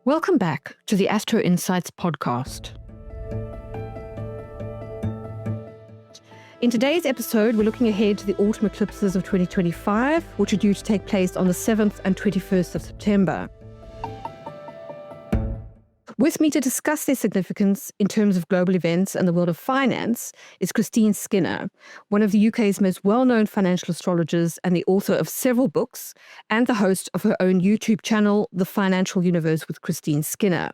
Welcome back to the AstroInsights Podcast. In today's episode, we're looking ahead to the autumn eclipses of 2025, which are due to take place on the 7th and 21st of September. With me to discuss their significance in terms of global events and the world of finance is Christeen Skinner, one of the UK's most well-known financial astrologers and the author of several books and the host of her own YouTube channel, The Financial Universe with Christeen Skinner.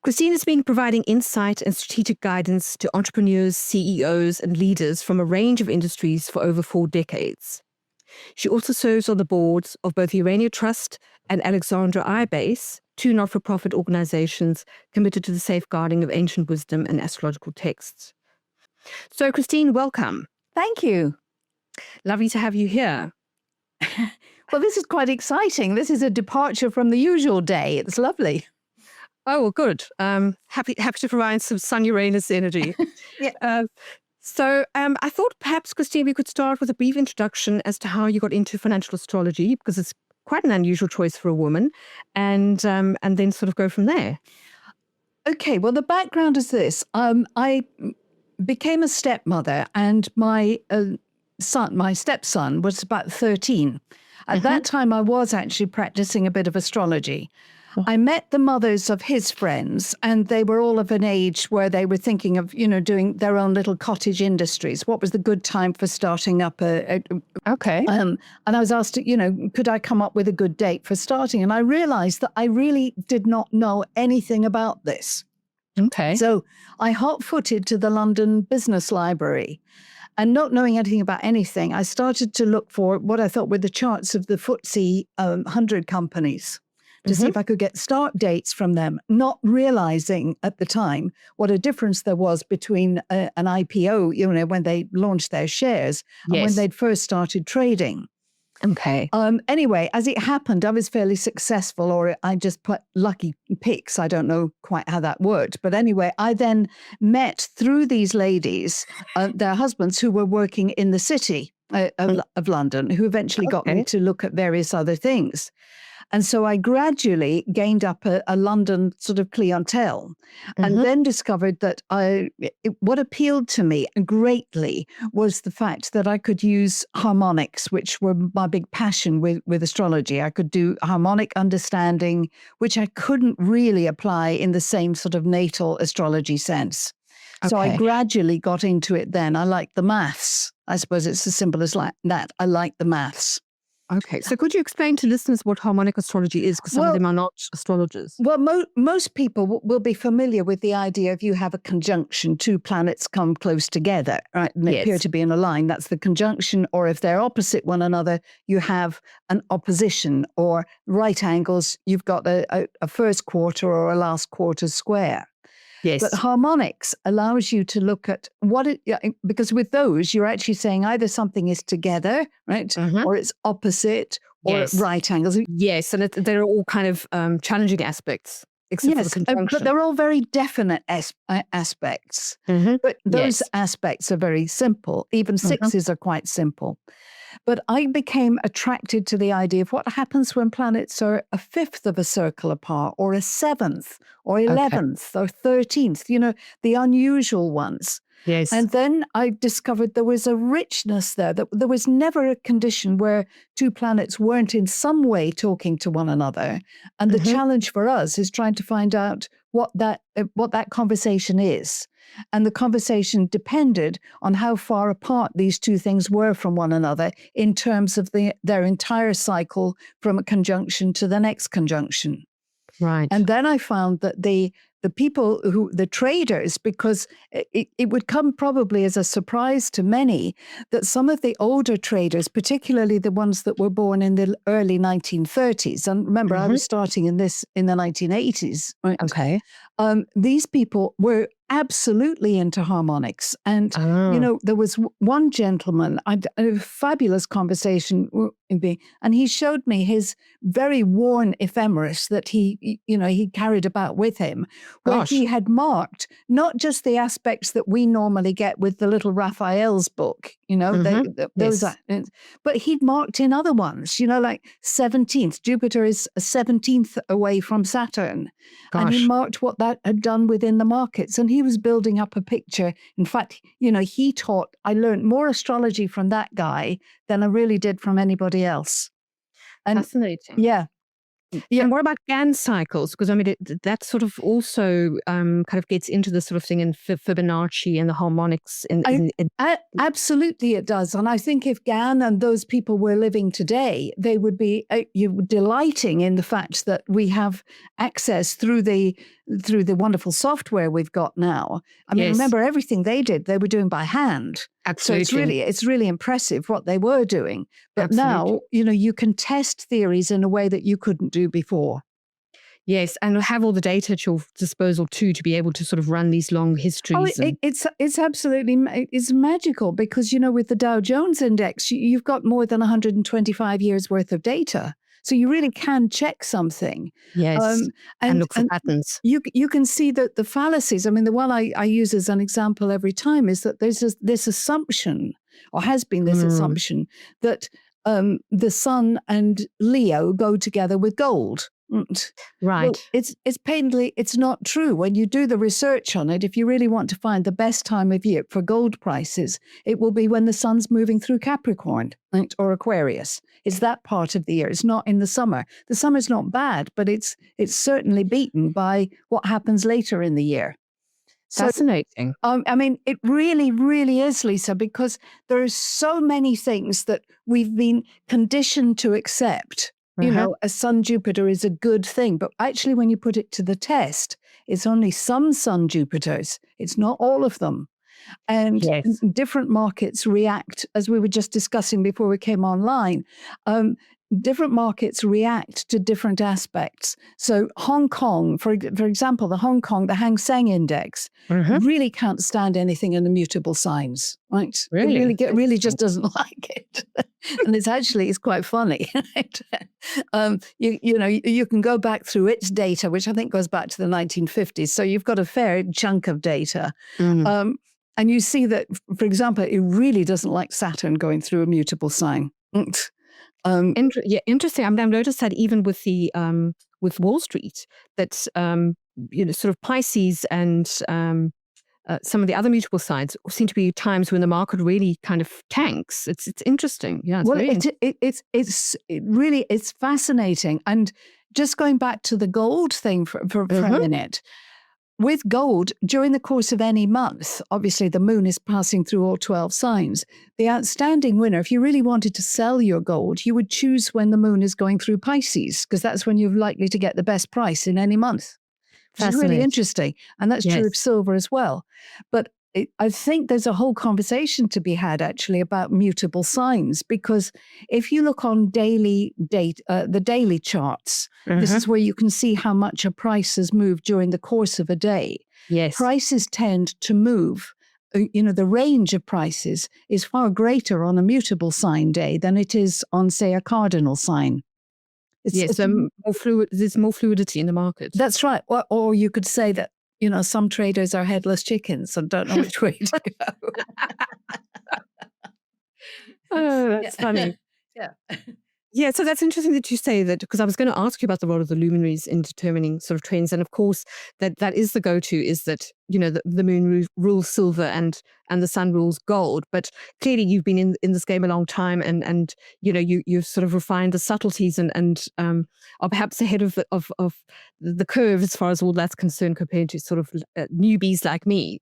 Christeen has been providing insight and strategic guidance to entrepreneurs, CEOs, and leaders from a range of industries for over 4 decades. She also serves on the boards of both the Urania Trust and Alexandra iBase, 2 not-for-profit organizations committed to the safeguarding of ancient wisdom and astrological texts. So, Christeen, welcome. Thank you. Lovely to have you here. Well, this is quite exciting. This is a departure from the usual day. It's lovely. Oh, well, good. Happy to provide some Sun-Uranus energy. Yeah. So I thought perhaps, Christeen, we could start with a brief introduction as to how you got into financial astrology, because it's quite an unusual choice for a woman, and then sort of go from there. Okay, well, the background is this. I became a stepmother, and my stepson, was about 13. At that time, I was actually practicing a bit of astrology. I met the mothers of his friends, and they were all of an age where they were thinking of, doing their own little cottage industries. What was the good time for starting up Okay. And I was asked, could I come up with a good date for starting? And I realized that I really did not know anything about this. Okay. So I hot-footed to the London Business Library. And not knowing anything about anything, I started to look for what I thought were the charts of the FTSE 100 companies, to see if I could get start dates from them, not realizing at the time what a difference there was between an IPO, when they launched their shares, and when they'd first started trading. Okay. Anyway, as it happened, I was fairly successful, or I just put lucky picks. I don't know quite how that worked. But anyway, I then met through these ladies, their husbands who were working in the city of London, who eventually got me to look at various other things. And so I gradually gained up a London sort of clientele, and then discovered that what appealed to me greatly was the fact that I could use harmonics, which were my big passion with astrology. I could do harmonic understanding, which I couldn't really apply in the same sort of natal astrology sense. So I gradually got into it then. I like the maths. I suppose it's as simple as that. I like the maths. Okay, so could you explain to listeners what harmonic astrology is? Because some of them are not astrologers. Well, most people will be familiar with the idea of you have a conjunction, 2 planets come close together, right? And they appear to be in a line. That's the conjunction. Or if they're opposite one another, you have an opposition. Or right angles, you've got a first quarter or a last quarter square. Yes. But harmonics allows you to look at because with those, you're actually saying either something is together, right? Or it's opposite, or at right angles. Yes, and they're all kind of challenging aspects, except for the conjunction. But they're all very definite aspects. But those aspects are very simple. Even sixes are quite simple. But I became attracted to the idea of what happens when planets are a fifth of a circle apart, or a seventh, or 11th, or 13th, the unusual ones. Yes. And then I discovered there was a richness there, that there was never a condition where 2 planets weren't in some way talking to one another. And the challenge for us is trying to find out what that conversation is. And the conversation depended on how far apart these 2 things were from one another in terms of their entire cycle from a conjunction to the next conjunction. Right. And then I found that the people the traders, because it would come probably as a surprise to many that some of the older traders, particularly the ones that were born in the early 1930s, and remember, I was starting in the 1980s. Right? Okay. These people were absolutely into harmonics. And, there was one gentleman, a fabulous conversation, and he showed me his very worn ephemeris that he carried about with him, where Gosh. he had marked not just the aspects that we normally get with the little Raphael's book, those Yes. are, but he'd marked in other ones, like 17th. Jupiter is a 17th away from Saturn. And he Gosh. marked what that had done within the markets. And he was building up a picture. In fact, I learned more astrology from that guy than I really did from anybody else. And Fascinating. yeah. Yeah. And what about Gann cycles? Because I mean, that sort of also kind of gets into this sort of thing in Fibonacci and the harmonics. Absolutely, it does. And I think if Gann and those people were living today, they would be delighting in the fact that we have access through the wonderful software we've got now. I mean, remember everything they did, they were doing by hand. Absolutely. So it's really impressive what they were doing. But now, you can test theories in a way that you couldn't do before. Yes, and have all the data at your disposal too to be able to sort of run these long histories. It's absolutely it's magical because with the Dow Jones Index, you've got more than 125 years worth of data. So you really can check something. Yes, and look for patterns. You can see that the fallacies, I mean, the one I use as an example every time is that there's this assumption, or has been this assumption, that the Sun and Leo go together with gold. Right. Well, it's painfully, it's not true. When you do the research on it, if you really want to find the best time of year for gold prices, it will be when the sun's moving through Capricorn or Aquarius. It's that part of the year. It's not in the summer. The summer's not bad, but it's certainly beaten by what happens later in the year. Fascinating. I mean, it really, really is, Lisa, because there are so many things that we've been conditioned to accept. A Sun-Jupiter is a good thing. But actually, when you put it to the test, it's only some Sun-Jupiters. It's not all of them. And different markets react, as we were just discussing before we came online, different markets react to different aspects. So Hong Kong, for example, the Hang Seng Index really can't stand anything in the mutable signs, right? Really? It really just doesn't like it. And it's quite funny. Right? You can go back through its data, which I think goes back to the 1950s. So you've got a fair chunk of data. And you see that, for example, it really doesn't like Saturn going through a mutable sign. Interesting. I mean, I've noticed that even with the with Wall Street, that sort of Pisces and some of the other mutable signs seem to be times when the market really kind of tanks. It's interesting. Yeah. It's fascinating. And just going back to the gold thing for a minute. With gold, during the course of any month, obviously the moon is passing through all 12 signs. The outstanding winner, if you really wanted to sell your gold, you would choose when the moon is going through Pisces, because that's when you're likely to get the best price in any month. Which is really interesting. And that's true of silver as well. But I think there's a whole conversation to be had actually about mutable signs, because if you look on the daily charts, this is where you can see how much a price has moved during the course of a day. Yes. Prices tend to move. The range of prices is far greater on a mutable sign day than it is on, say, a cardinal sign. There's more fluidity in the market. That's right. Or you could say that, some traders are headless chickens and don't know which way to go. Oh, that's funny. Yeah. Yeah, so that's interesting that you say that, because I was going to ask you about the role of the luminaries in determining sort of trends. And of course, that is the go-to, is that, the moon rules silver and the sun rules gold. But clearly you've been in this game a long time, and you've sort of refined the subtleties and are perhaps ahead of the curve as far as all that's concerned, compared to sort of newbies like me.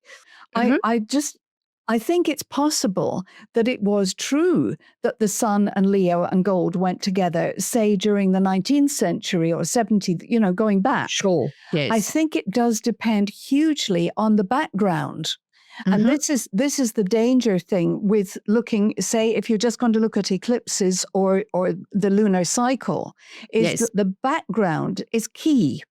I think it's possible that it was true that the sun and Leo and gold went together, say, during the 19th century or 17th, going back. Sure, yes. I think it does depend hugely on the background. And this is the danger thing with looking, say, if you're just going to look at eclipses or the lunar cycle, is that the background is key.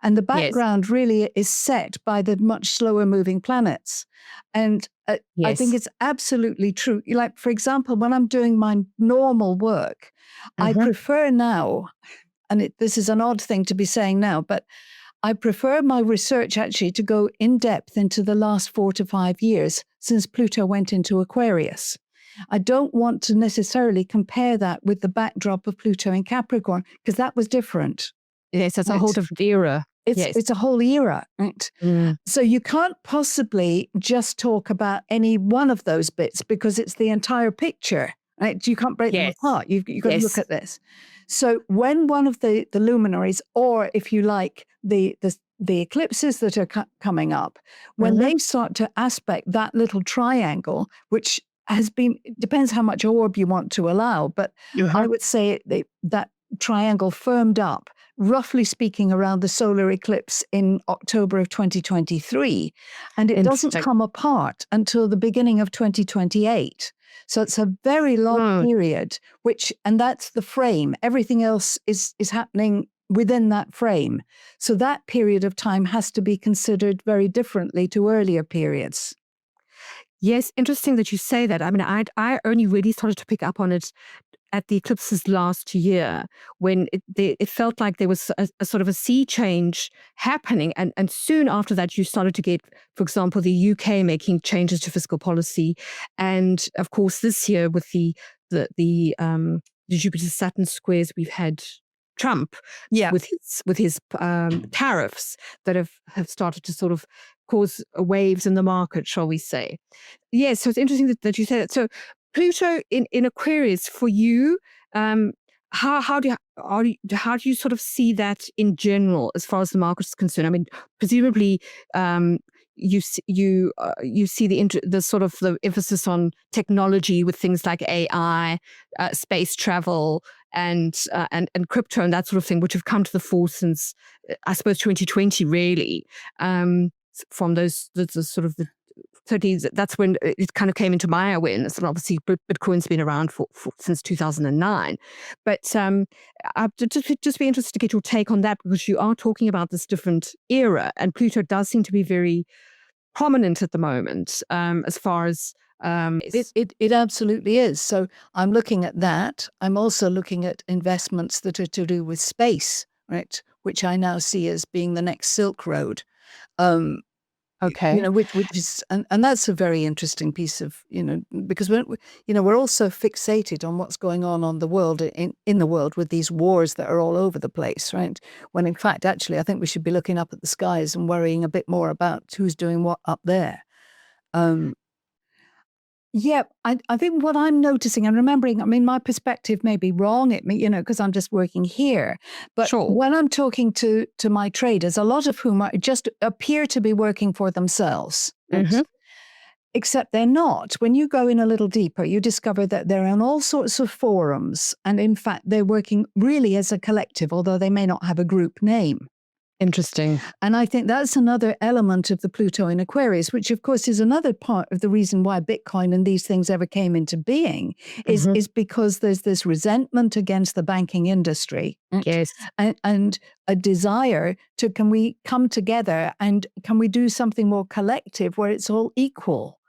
And the background really is set by the much slower moving planets. And I think it's absolutely true. Like, for example, when I'm doing my normal work, I prefer now, and this is an odd thing to be saying now, but I prefer my research actually to go in depth into the last 4 to 5 years since Pluto went into Aquarius. I don't want to necessarily compare that with the backdrop of Pluto in Capricorn, because that was different. Yes, it's a whole different era. It's a whole era, right? So you can't possibly just talk about any one of those bits because it's the entire picture, right? You can't break them apart. You've got to look at this. So when one of the luminaries, or if you like, the eclipses that are coming up, when they start to aspect that little triangle, which depends how much orb you want to allow, but I would say that triangle firmed up, roughly speaking, around the solar eclipse in October of 2023. And it doesn't come apart until the beginning of 2028. So it's a very long period, and that's the frame. Everything else is happening within that frame. So that period of time has to be considered very differently to earlier periods. Yes, interesting that you say that. I mean, I only really started to pick up on it at the eclipses last year, when it felt like there was a sort of a sea change happening. And soon after that, you started to get, for example, the UK making changes to fiscal policy. And of course, this year with the Jupiter-Saturn squares, we've had Trump with his tariffs that have started to sort of cause waves in the market, shall we say. Yes, so it's interesting that you say that. So Pluto in Aquarius for you, how do you sort of see that in general as far as the market is concerned? I mean, presumably you see the sort of the emphasis on technology with things like AI, space travel, and crypto and that sort of thing, which have come to the fore since I suppose 2020, really. From those sort of the 30s, that's when it kind of came into my awareness. And obviously, Bitcoin's been around since 2009. But I'd just be interested to get your take on that, because you are talking about this different era, and Pluto does seem to be very prominent at the moment, as far as it absolutely is. So I'm looking at that. I'm also looking at investments that are to do with space, right? Which I now see as being the next Silk Road. Okay. Which is, and that's a very interesting piece of, because we're all so fixated on what's going on the world, in the world, with these wars that are all over the place, right? When in fact, actually, I think we should be looking up at the skies and worrying a bit more about who's doing what up there. Yeah, I think what I'm noticing and remembering, I mean, my perspective may be wrong, because I'm just working here. But when I'm talking to my traders, a lot of whom just appear to be working for themselves, except they're not. When you go in a little deeper, you discover that they're in all sorts of forums. And in fact, they're working really as a collective, although they may not have a group name. Interesting. And I think that's another element of the Pluto in Aquarius, which of course is another part of the reason why Bitcoin and these things ever came into being, is because there's this resentment against the banking industry. Yes. And a desire to, can we come together and can we do something more collective where it's all equal?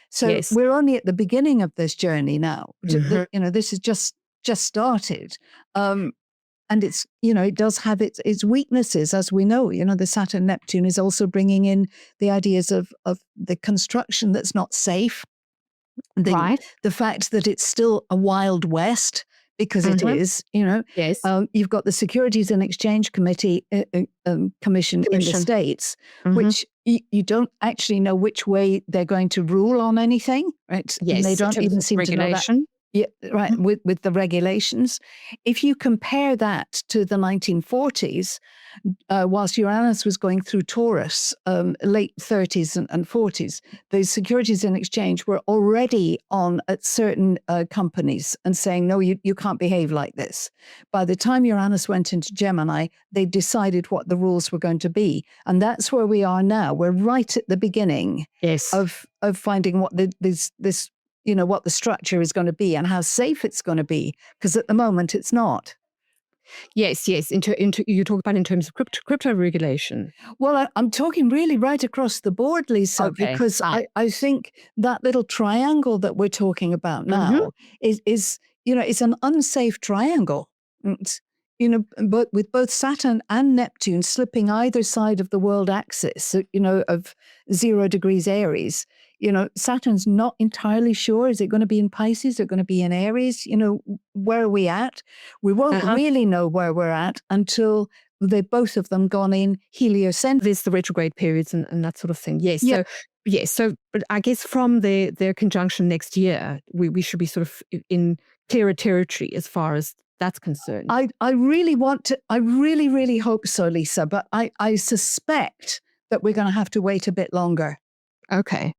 So we're only at the beginning of this journey now. This is just started. And it's, it does have its weaknesses, as we know. The Saturn-Neptune is also bringing in the ideas of the construction that's not safe. The fact that it's still a Wild West, because it is, Yes. You've got the Securities and Exchange Commission in the States, which you don't actually know which way they're going to rule on anything, right? Yes. And they don't even seem to know that. Yeah, right. With the regulations. If you compare that to the 1940s, whilst Uranus was going through Taurus, late 30s and 40s, the Securities and Exchange were already on at certain companies and saying, no, you can't behave like this. By the time Uranus went into Gemini, they decided what the rules were going to be. And that's where we are now. We're right at the beginning of finding what this what the structure is going to be and how safe it's going to be, because at the moment it's not. Yes. You talk about in terms of crypto regulation. Well, I'm talking really right across the board, Lisa, because I think that little triangle that we're talking about now is it's an unsafe triangle. but with both Saturn and Neptune slipping either side of the world axis, of 0 degrees Aries, Saturn's not entirely sure. Is it going to be in Pisces? Is it going to be in Aries? Where are we at? We won't really know where we're at until they both of them gone in heliocentric. There's the retrograde periods and that sort of thing. Yes. Yeah. So but I guess from their conjunction next year, we should be sort of in clearer territory as far as that's concerned. I really, really hope so, Lisa, but I suspect that we're going to have to wait a bit longer. Okay.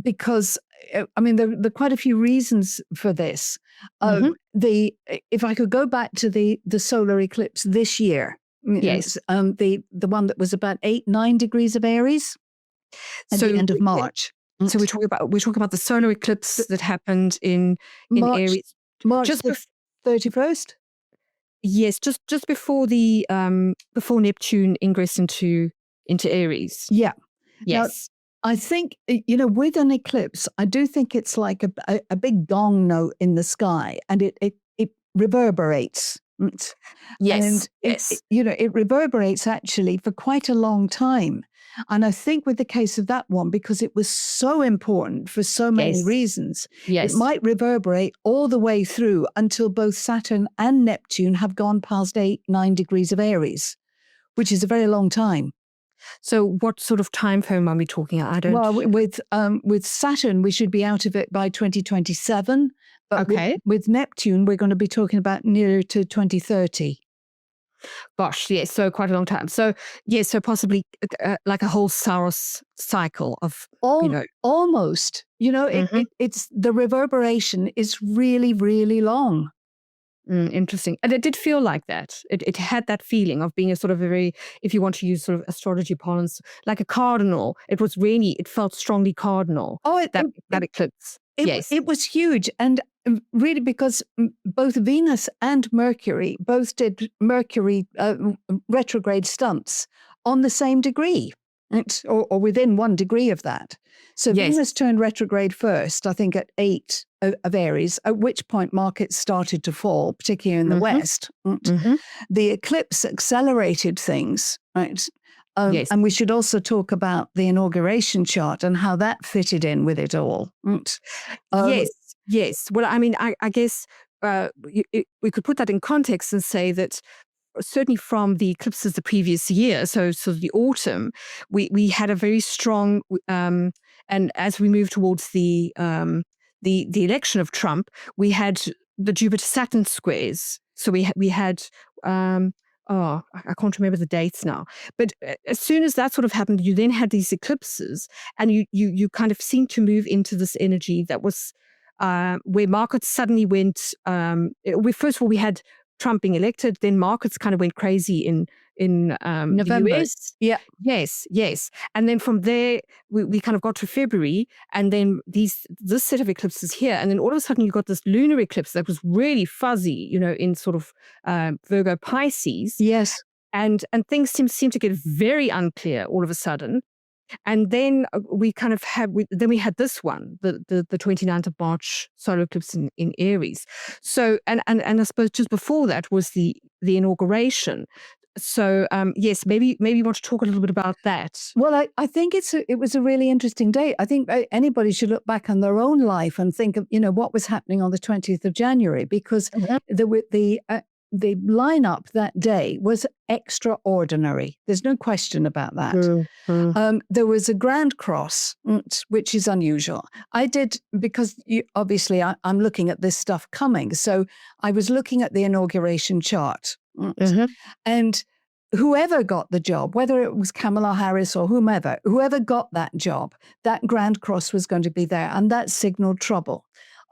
Because, there are quite a few reasons for this. If I could go back to the solar eclipse this year, yes, the one that was about 8-9 degrees of Aries at the end of March. So we're talking about the solar eclipse that happened in Aries, March just 31st. Yes, just before the before Neptune ingressed into Aries. Yeah. Yes. Now, I think, with an eclipse, I do think it's like a big gong note in the sky, and it reverberates. Yes. And it reverberates actually for quite a long time. And I think with the case of that one, because it was so important for so many reasons, it might reverberate all the way through until both Saturn and Neptune have gone past 8-9 degrees of Aries, which is a very long time. So what sort of time frame are we talking? Well, with Saturn, we should be out of it by 2027. But with Neptune, we're going to be talking about nearer to 2030. Gosh, yes, so quite a long time. So, yes, so possibly like a whole saros cycle of, Almost. It's the reverberation is really, really long. Interesting. And it did feel like that. It had that feeling of being a sort of a very, if you want to use sort of astrology parlance, like a cardinal. It was really, it felt strongly cardinal, that eclipse. It was huge. And really because both Venus and Mercury both did Mercury retrograde stunts on the same degree, or within 1 degree of that. So Venus turned retrograde first, I think at 8 of Aries, at which point markets started to fall, particularly in the West. The eclipse accelerated things, right? And we should also talk about the inauguration chart and how that fitted in with it all. Yes. Well, I guess we could put that in context and say that certainly from the eclipses the previous year, so the autumn, we had a very strong, and as we move towards the election of Trump, we had the Jupiter-Saturn squares. So we had I can't remember the dates now. But as soon as that sort of happened, you then had these eclipses, and you kind of seemed to move into this energy that was where markets suddenly went. First of all, we had Trump being elected, then markets kind of went crazy in November. The US. Yeah. Yes. And then from there, we kind of got to February, and then this set of eclipses here. And then all of a sudden you got this lunar eclipse that was really fuzzy, in sort of Virgo Pisces. Yes. And things seem to get very unclear all of a sudden. And then we kind of we had this one, the 29th of March solar eclipse in Aries. So, and I suppose just before that was the inauguration. So, yes, maybe you want to talk a little bit about that. Well, I think it was a really interesting day. I think anybody should look back on their own life and think of, what was happening on the 20th of January, because the lineup that day was extraordinary. There's no question about that. There was a Grand Cross, which is unusual. I did, because obviously I'm looking at this stuff coming. So I was looking at the inauguration chart. And whoever got the job, whether it was Kamala Harris or whoever got that job, that Grand Cross was going to be there. And that signaled trouble.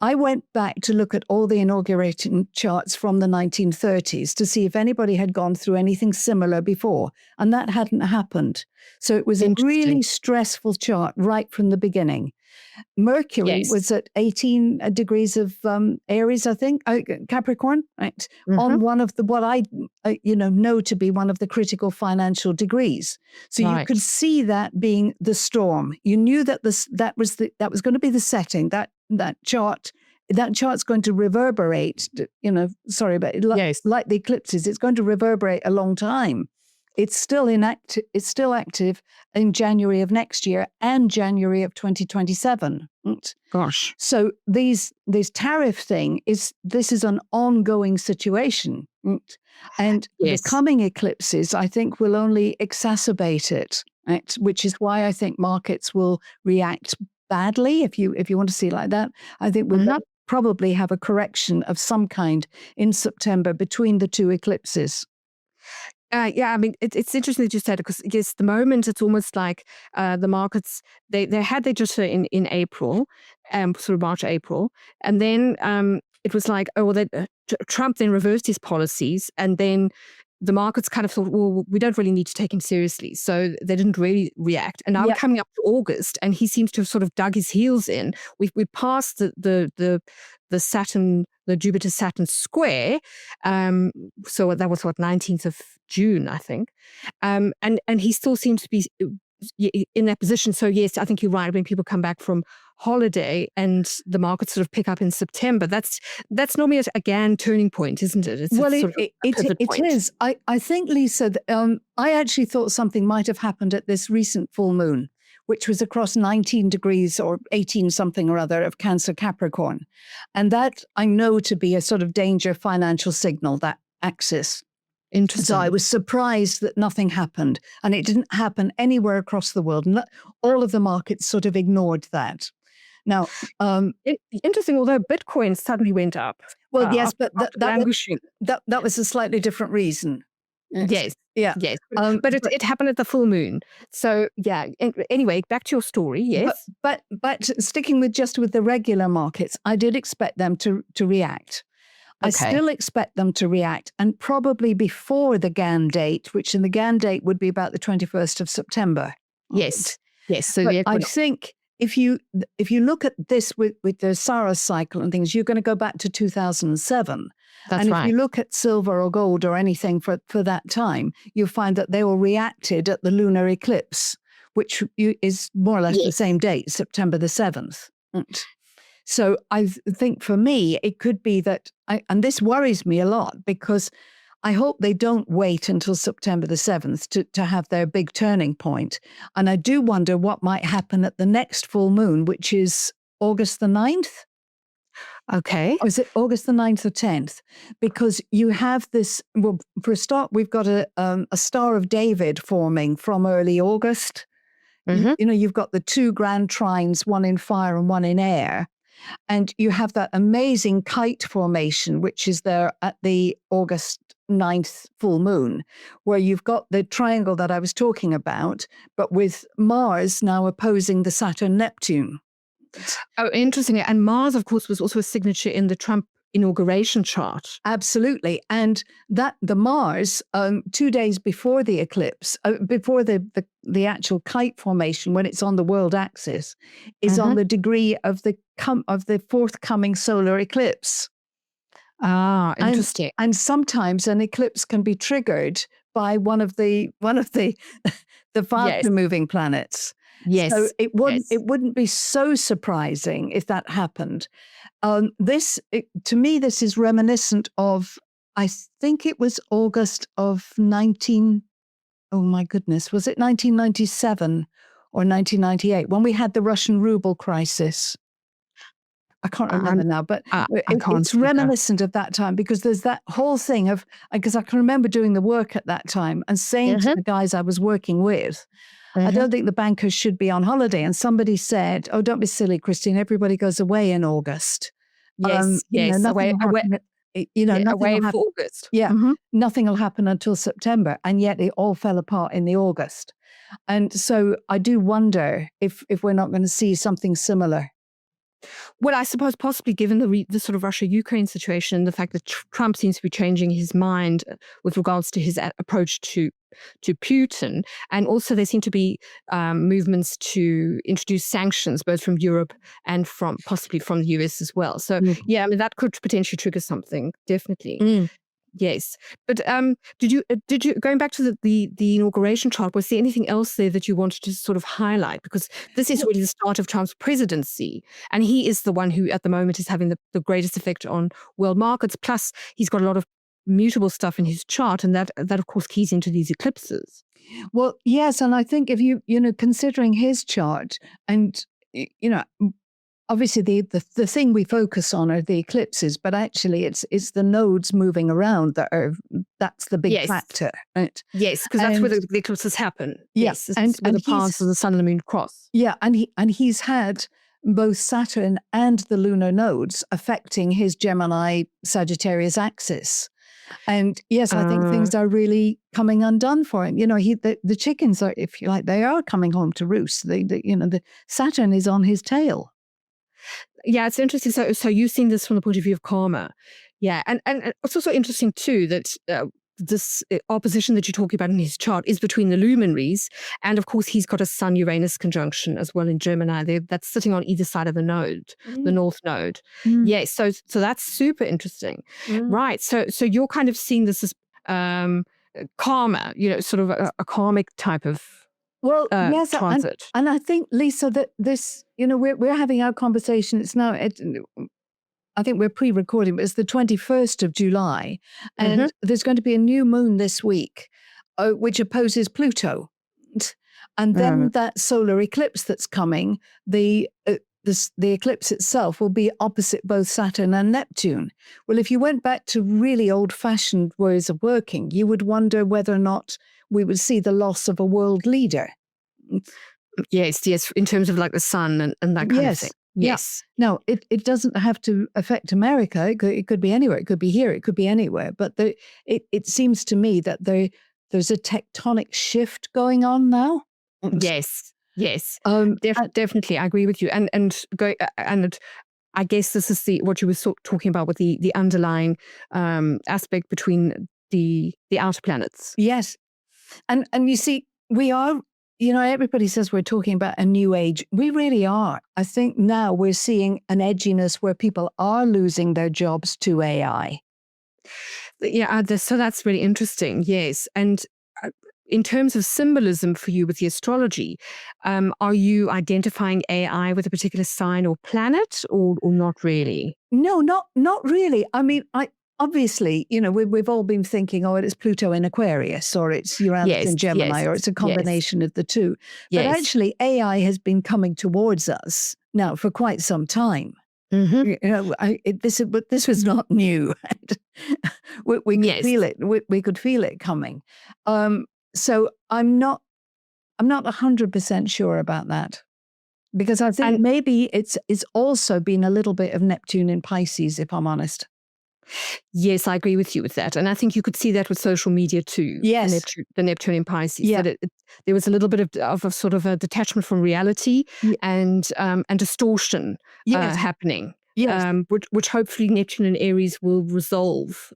I went back to look at all the inauguration charts from the 1930s to see if anybody had gone through anything similar before, and that hadn't happened. So it was a really stressful chart right from the beginning. Mercury was at 18 degrees of Aries, I think, Capricorn, right? On one of what I know to be one of the critical financial degrees. So you could see that being the storm. You knew that that was going to be the setting. That chart that chart's going to reverberate, sorry, but Yes. like the eclipses, it's going to reverberate a long time. It's still active in January of next year and January of 2027. Gosh. So this tariff thing is an ongoing situation. And Yes. the coming eclipses, I think, will only exacerbate it, right? Which is why I think markets will react badly, if you want to see it like that. I think we'll probably have a correction of some kind in September between the two eclipses. Yeah, I mean, it's interesting that you said it, because yes, the moment it's almost like the markets, they had their jitter in April, sort of March, April, and then it was like, oh, well, Trump then reversed his policies, and then the markets kind of thought, well, we don't really need to take him seriously, so they didn't really react. And now we're coming up to August, and he seems to have sort of dug his heels in. We passed the Saturn, the Jupiter-Saturn square. So that was 19th of June, I think. And he still seems to be in that position. So yes, I think you're right. When people come back from holiday and the markets sort of pick up in September, that's normally a Gann turning point, isn't it? It is. I think, Lisa, I actually thought something might have happened at this recent full moon, which was across 19 degrees or 18 something or other of Cancer Capricorn. And that I know to be a sort of danger financial signal, that axis. Interesting. So I was surprised that nothing happened, and it didn't happen anywhere across the world. And all of the markets sort of ignored that. Now, interesting, although Bitcoin suddenly went up. Well, yes, but that was a slightly different reason. Yes. Yeah. Yes. But it happened at the full moon. So yeah. Anyway, back to your story. Yes. But sticking with the regular markets, I did expect them to react. Okay. I still expect them to react, and probably before the Gann date, which in the Gann date would be about the 21st of September. Yes. Yes. So I think if you look at this with the Saros cycle and things, you're going to go back to 2007. That's right. If you look at silver or gold or anything for that time, you'll find that they all reacted at the lunar eclipse, which is more or less the same date, September the 7th. So I think for me, it could be that, and this worries me a lot, because I hope they don't wait until September the 7th to have their big turning point. And I do wonder what might happen at the next full moon, which is August the 9th. Okay. Or is it August the 9th or 10th? Because you have this, well, for a start, we've got a Star of David forming from early August. Mm-hmm. You've got the two grand trines, one in fire and one in air. And you have that amazing kite formation, which is there at the August 9th full moon, where you've got the triangle that I was talking about, but with Mars now opposing the Saturn-Neptune. Oh, interesting. And Mars, of course, was also a signature in the Trump inauguration chart. Absolutely. And that the Mars, 2 days before the eclipse, before the actual kite formation, when it's on the world axis, is on the degree of the forthcoming solar eclipse. Ah, interesting. And sometimes an eclipse can be triggered by one of the faster moving planets. Yes. So it wouldn't be so surprising if that happened. To me, this is reminiscent of, I think it was August of oh my goodness, was it 1997 or 1998 when we had the Russian ruble crisis? I can't remember now, but it's reminiscent of that time, because there's that whole thing of, because I can remember doing the work at that time and saying to the guys I was working with, I don't think the bankers should be on holiday. And somebody said, oh, don't be silly, Christine. Everybody goes away in August. Yes, away for August. Yeah, nothing will happen until September. And yet it all fell apart in the August. And so I do wonder if we're not going to see something similar. Well, I suppose possibly given the sort of Russia-Ukraine situation, the fact that Trump seems to be changing his mind with regards to his approach to Putin, and also there seem to be movements to introduce sanctions both from Europe and possibly from the US as well. So yeah, I mean that could potentially trigger something, definitely. Yes, but did you going back to the inauguration chart? Was there anything else there that you wanted to sort of highlight? Because this is really the start of Trump's presidency, and he is the one who, at the moment, is having the greatest effect on world markets. Plus, he's got a lot of mutable stuff in his chart, and that of course keys into these eclipses. Well, yes, and I think if you considering his chart, and obviously the thing we focus on are the eclipses, but actually it's the nodes moving around that's the big factor, right? Yes, because that's where the eclipses happen. Yes, and where the paths of the sun and the moon cross. Yeah, and he's had both Saturn and the lunar nodes affecting his Gemini Sagittarius axis. And yes, I think things are really coming undone for him. The chickens are, if you like, they are coming home to roost. The Saturn is on his tail. Yeah, it's interesting. So you've seen this from the point of view of karma. Yeah, and it's also interesting too that this opposition that you're talking about in his chart is between the luminaries, and of course he's got a Sun-Uranus conjunction as well in Gemini. That's sitting on either side of the node, the north node. Yes, so that's super interesting, right? So you're kind of seeing this as karma, sort of a karmic type of yes, transit. And I think, Lisa, that this, we're having our conversation. It's now, I think we're pre-recording, but it's the 21st of July. And there's going to be a new moon this week, which opposes Pluto. And then that solar eclipse that's coming, the eclipse itself will be opposite both Saturn and Neptune. Well, if you went back to really old-fashioned ways of working, you would wonder whether or not we would see the loss of a world leader. Yes, in terms of like the sun and that kind of thing. Yes. Yeah. No, it doesn't have to affect America. It could be anywhere. It could be here. It could be anywhere. But it seems to me that there's a tectonic shift going on now. Yes. Definitely, I agree with you. And I guess this is what you were talking about with the underlying aspect between the outer planets. Yes. And you see, we are, everybody says we're talking about a new age. We really are. I think now we're seeing an edginess where people are losing their jobs to AI. Yeah, so that's really interesting. Yes. And in terms of symbolism for you with the astrology, are you identifying AI with a particular sign or planet, or not really? No, not really. I mean, obviously, we've all been thinking, it's Pluto in Aquarius, or it's Uranus in Gemini, or it's a combination of the two. But actually, AI has been coming towards us now for quite some time. This was not new. we could feel it. We could feel it coming. So I'm not 100% sure about that, because I think maybe it's also been a little bit of Neptune in Pisces, if I'm honest. Yes, I agree with you with that. And I think you could see that with social media too. Yes. The Neptune in Pisces. Yeah. That there was a little bit of a sort of a detachment from reality and distortion happening. Yes. Which hopefully Neptune and Aries will resolve.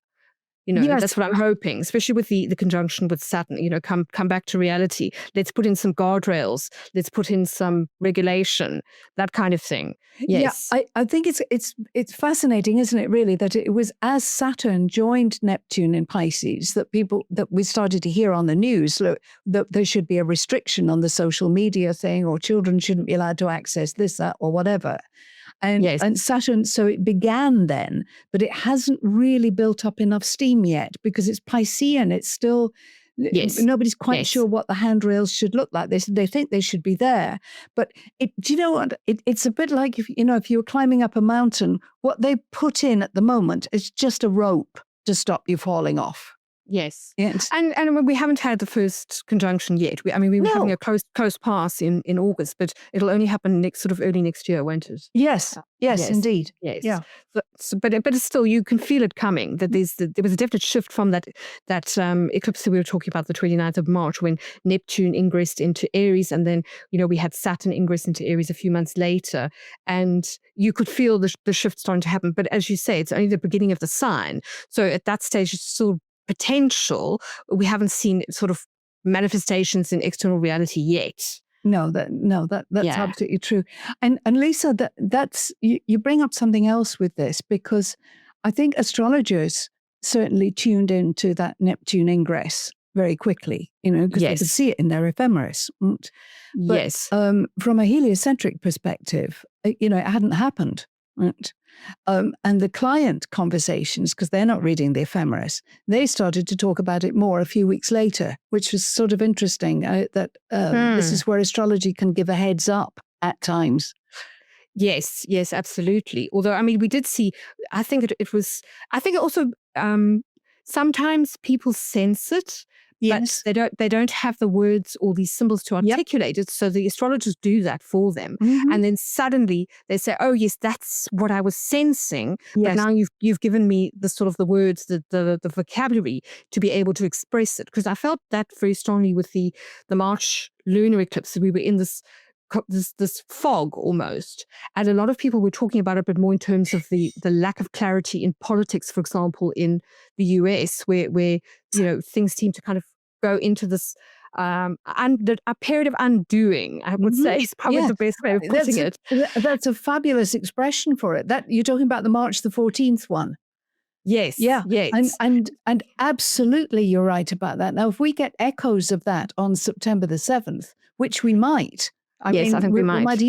That's what I'm hoping, especially with the conjunction with Saturn. Come back to reality. Let's put in some guardrails. Let's put in some regulation, that kind of thing. Yes. Yeah, I think it's fascinating, isn't it, really, that it was as Saturn joined Neptune in Pisces that we started to hear on the news that there should be a restriction on the social media thing, or children shouldn't be allowed to access this, that, or whatever. And Saturn, so it began then, but it hasn't really built up enough steam yet, because it's Piscean. It's still, nobody's quite sure what the handrails should look like. They think they should be there. But do you know what? It's a bit like if you were climbing up a mountain, what they put in at the moment is just a rope to stop you falling off. Yes. And we haven't had the first conjunction yet. We were having a close pass in August, but it'll only happen early next year, won't it? Yes, indeed. Yes. Yeah. But it's still, you can feel it coming, that there was a definite shift from that eclipse that we were talking about, the 29th of March, when Neptune ingressed into Aries, and then, we had Saturn ingress into Aries a few months later, and you could feel the shift starting to happen. But as you say, it's only the beginning of the sign. So at that stage, it's still potential. We haven't seen sort of manifestations in external reality yet. No, that's absolutely true. And Lisa, that's you bring up something else with this, because I think astrologers certainly tuned into that Neptune ingress very quickly, because they could see it in their ephemeris. But Yes. from a heliocentric perspective, it hadn't happened. Right? And the client conversations, because they're not reading the ephemeris, they started to talk about it more a few weeks later, which was sort of interesting that this is where astrology can give a heads up at times. Yes, absolutely. Although, we did see, I think I think also sometimes people sense it, Yes. but they don't have the words or these symbols to articulate it. So the astrologers do that for them. Mm-hmm. And then suddenly they say, oh, yes, that's what I was sensing. Yes. But now you've given me the sort of the words, the vocabulary to be able to express it. Because I felt that very strongly with the March lunar eclipse. We were in this fog almost, and a lot of people were talking about it, but more in terms of the lack of clarity in politics, for example, in the US, where things seem to kind of go into this a period of undoing, I would say, is probably the best way of putting it. That's a fabulous expression for it. That you're talking about the March the 14th one. Yes. Yeah. Yes. And absolutely you're right about that. Now, if we get echoes of that on September the 7th, which we might, I think we might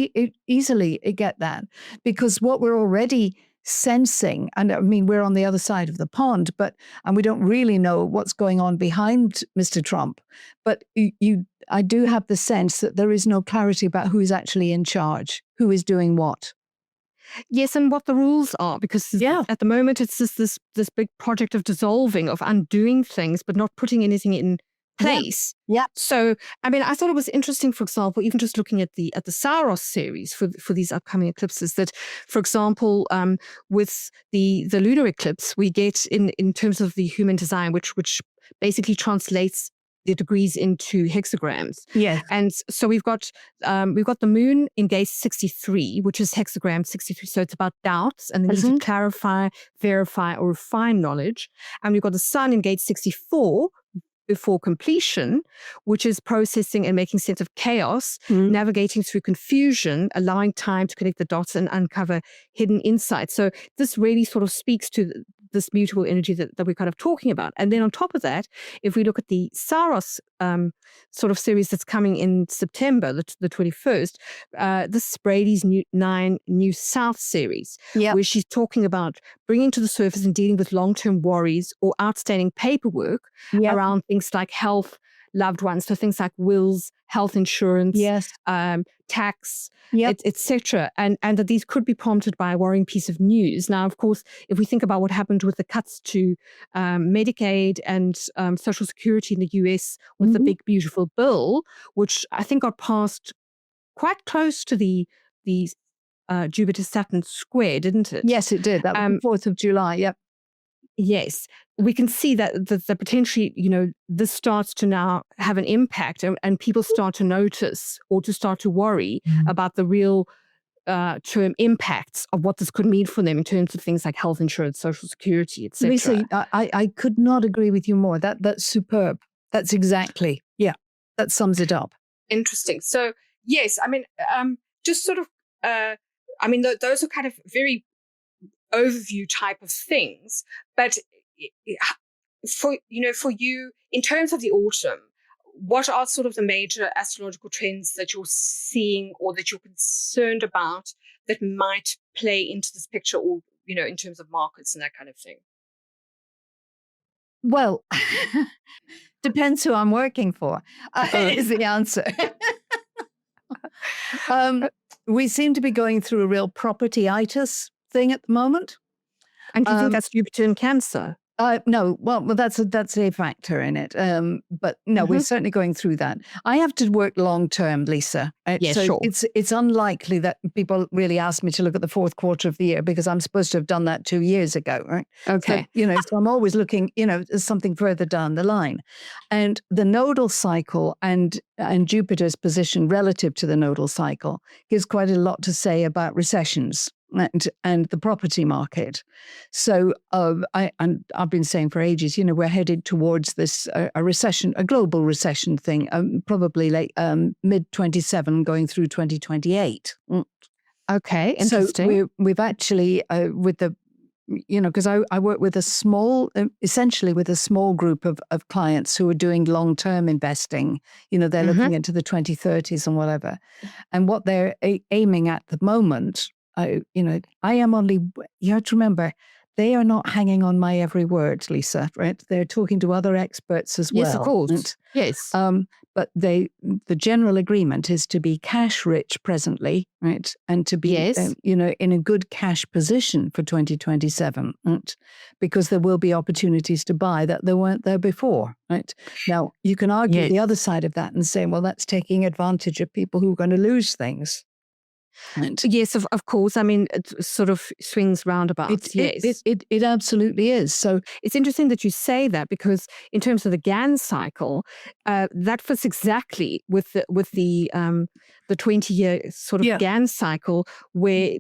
easily get that, because what we're already sensing, and we're on the other side of the pond, and we don't really know what's going on behind Mr. Trump, but I do have the sense that there is no clarity about who is actually in charge, who is doing what. Yes, and what the rules are, because at the moment it's just this big project of dissolving, of undoing things, but not putting anything in place. Yeah. So, I thought it was interesting, for example, even just looking at the Saros series for these upcoming eclipses, that, for example, with the lunar eclipse, we get in terms of the human design, which basically translates the degrees into hexagrams. Yes. And so we've got the moon in gate 63, which is hexagram 63. So it's about doubts and the need to clarify, verify, or refine knowledge. And we've got the sun in gate 64, before completion, which is processing and making sense of chaos, navigating through confusion, allowing time to connect the dots and uncover hidden insights. So this really sort of speaks to this mutable energy that we're kind of talking about. And then on top of that, if we look at the Saros sort of series that's coming in September, the 21st, this is Brady's 9 New South series, where she's talking about bringing to the surface and dealing with long-term worries or outstanding paperwork around things like health, loved ones, so things like wills, health insurance, tax, etc., and that these could be prompted by a worrying piece of news. Now, of course, if we think about what happened with the cuts to Medicaid and Social Security in the US with the big beautiful bill, which I think got passed quite close to the Jupiter-Saturn square, didn't it? Yes, it did. That was the 4th of July. Yep. Yes, we can see that potentially, this starts to now have an impact, and people start to notice or to start to worry about the real term impacts of what this could mean for them in terms of things like health insurance, Social Security, etc. Lisa, I could not agree with you more. That's superb. That's exactly, that sums it up. Interesting. So, yes, just sort of, those are kind of very overview type of things, but for you, in terms of the autumn, what are sort of the major astrological trends that you're seeing or that you're concerned about that might play into this picture, or in terms of markets and that kind of thing? Well, depends who I'm working for, is the answer. We seem to be going through a real property-itis thing at the moment. And do you think that's Jupiter in Cancer? No, well, that's a factor in it. But no, we're certainly going through that. I have to work long term, Lisa. Yes, so sure. It's unlikely that people really ask me to look at the fourth quarter of the year, because I'm supposed to have done that 2 years ago, right? Okay. So, so I'm always looking, something further down the line. And the nodal cycle and Jupiter's position relative to the nodal cycle gives quite a lot to say about recessions and the property market. So I've been saying for ages, we're headed towards this a recession, a global recession thing, probably like mid 27 going through 2028. Okay, interesting. So we've actually with the because I work with essentially with a small group of clients who are doing long-term investing. They're looking into the 2030s and whatever. And what they're aiming at the moment, I am only, you have to remember, they are not hanging on my every word, Lisa, right? They're talking to other experts as well. Yes, of course. Yes. But the general agreement is to be cash rich presently, right? And to be, in a good cash position for 2027, right? Because there will be opportunities to buy that there weren't there before, right? Now, you can argue the other side of that and say, well, that's taking advantage of people who are going to lose things. Right. Yes, of course. I mean, it sort of swings roundabouts. It absolutely is. So it's interesting that you say that, because in terms of the Gann cycle, that fits exactly with the 20-year sort of Gann cycle, where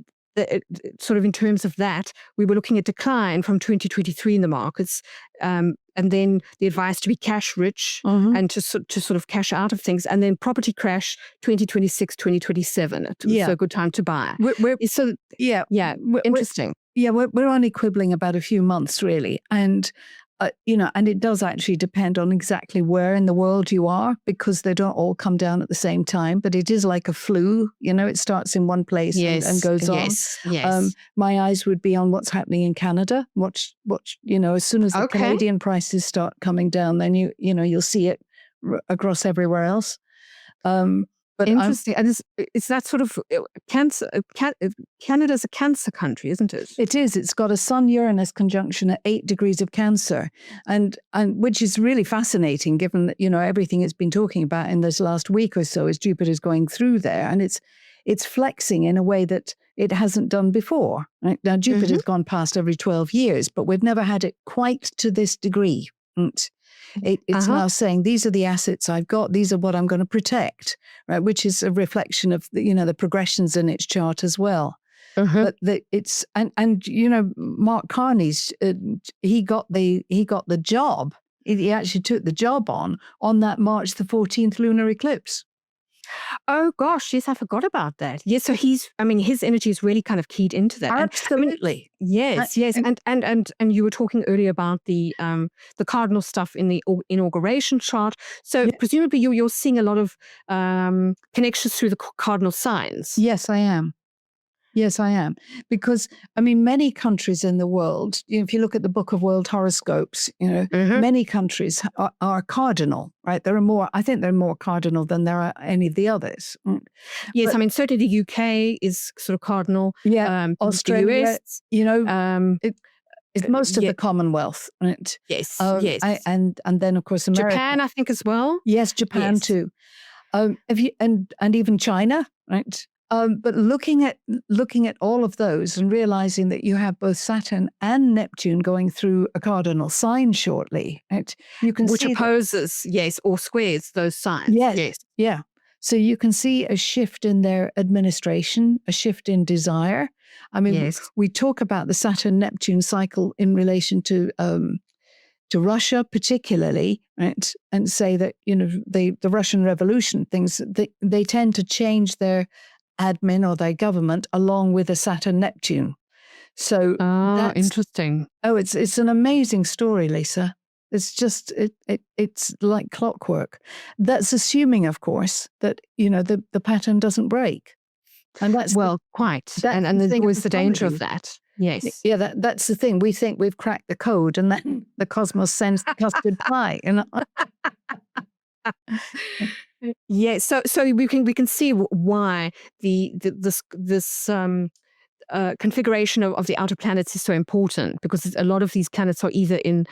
sort of in terms of that, we were looking at decline from 2023 in the markets, and then the advice to be cash rich and to sort of cash out of things, and then property crash 2026, 2027. So a good time to buy. Interesting. We're only quibbling about a few months, really, and and it does actually depend on exactly where in the world you are, because they don't all come down at the same time. But it is like a flu, it starts in one place and goes on. Yes. My eyes would be on what's happening in Canada. Watch, as soon as the Canadian prices start coming down, then you'll see it across everywhere else. But interesting. And is that sort of cancer? Canada's a Cancer country, isn't it? It is. It's got a Sun-Uranus conjunction at 8 degrees of Cancer, and which is really fascinating, given that everything it's been talking about in this last week or so as Jupiter's going through there, and it's flexing in a way that it hasn't done before. Right? Now, Jupiter's gone past every 12 years, but we've never had it quite to this degree. It's now saying, these are the assets I've got, these are what I'm going to protect, right? Which is a reflection of the progressions in its chart as well. But it's Mark Carney's he got the job. He actually took the job on that March the 14th lunar eclipse. Oh gosh, yes, I forgot about that. Yes, so his energy is really kind of keyed into that. Absolutely. Yes. And you were talking earlier about the cardinal stuff in the inauguration chart. So presumably you're seeing a lot of connections through the cardinal signs. Yes, I am. Because, many countries in the world, if you look at the Book of World Horoscopes, many countries are cardinal, right? I think there are more cardinal than there are any of the others. Yes, but, certainly the UK is sort of cardinal. Yeah, Australia, the US, it's most of the Commonwealth, right? Yes, and then of course America. Japan, I think, as well. Yes, Japan too. And even China, right? But looking at all of those and realizing that you have both Saturn and Neptune going through a cardinal sign shortly, right? You can which opposes, or squares those signs. Yes. Yeah. So you can see a shift in their administration, a shift in desire. We talk about the Saturn-Neptune cycle in relation to Russia particularly, right? And say that the Russian Revolution, things they tend to change their admin or their government along with a Saturn-Neptune. So that's interesting. It's an amazing story, Lisa. It's just it's like clockwork. That's assuming, of course, that the pattern doesn't break, and that's quite. And there's always the danger of that. Yes. Yeah, that's the thing. We think we've cracked the code, and then the cosmos sends the custard pie. Yeah, so we can see why this configuration of the outer planets is so important, because a lot of these planets are either in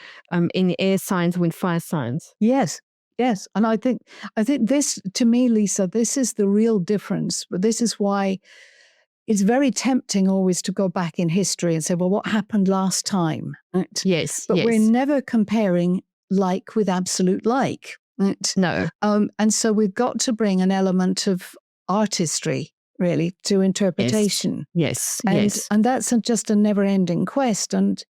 air signs or in fire signs. Yes, and I think this, to me, Lisa, this is the real difference. But this is why it's very tempting always to go back in history and say, well, what happened last time? Right? Yes, but we're never comparing like with absolute like. Right? No. And so we've got to bring an element of artistry, really, to interpretation. Yes. And that's just a never-ending quest. And,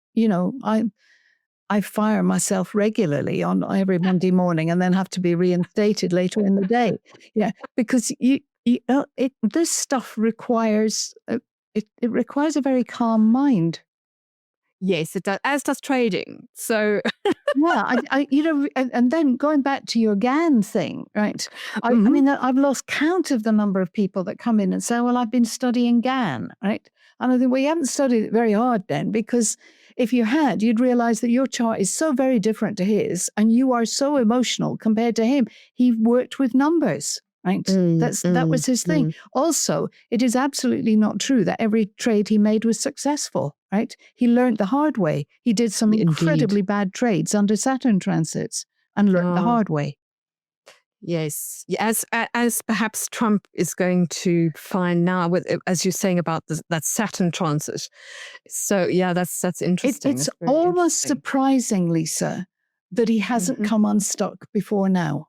I fire myself regularly on every Monday morning and then have to be reinstated later in the day. Yeah, because this stuff requires it requires a very calm mind. Yes, it does, as does trading. So, Yeah, and then going back to your Gann thing, right? I mhm. mean, I've lost count of the number of people that come in and say, well, I've been studying Gann, right? And I think, well, you haven't studied it very hard then, because if you had, you'd realize that your chart is so very different to his, and you are so emotional compared to him. He worked with numbers. Right. That was his thing. Also, it is absolutely not true that every trade he made was successful. Right. He learned the hard way. He did some Indeed. incredibly bad trades under Saturn transits and learned the Oh, hard way. yes. Yeah, as perhaps Trump is going to find now, with as you're saying about that Saturn transit. So yeah, that's interesting. It's That's very almost interesting. surprising, Lisa, that he hasn't come unstuck before now.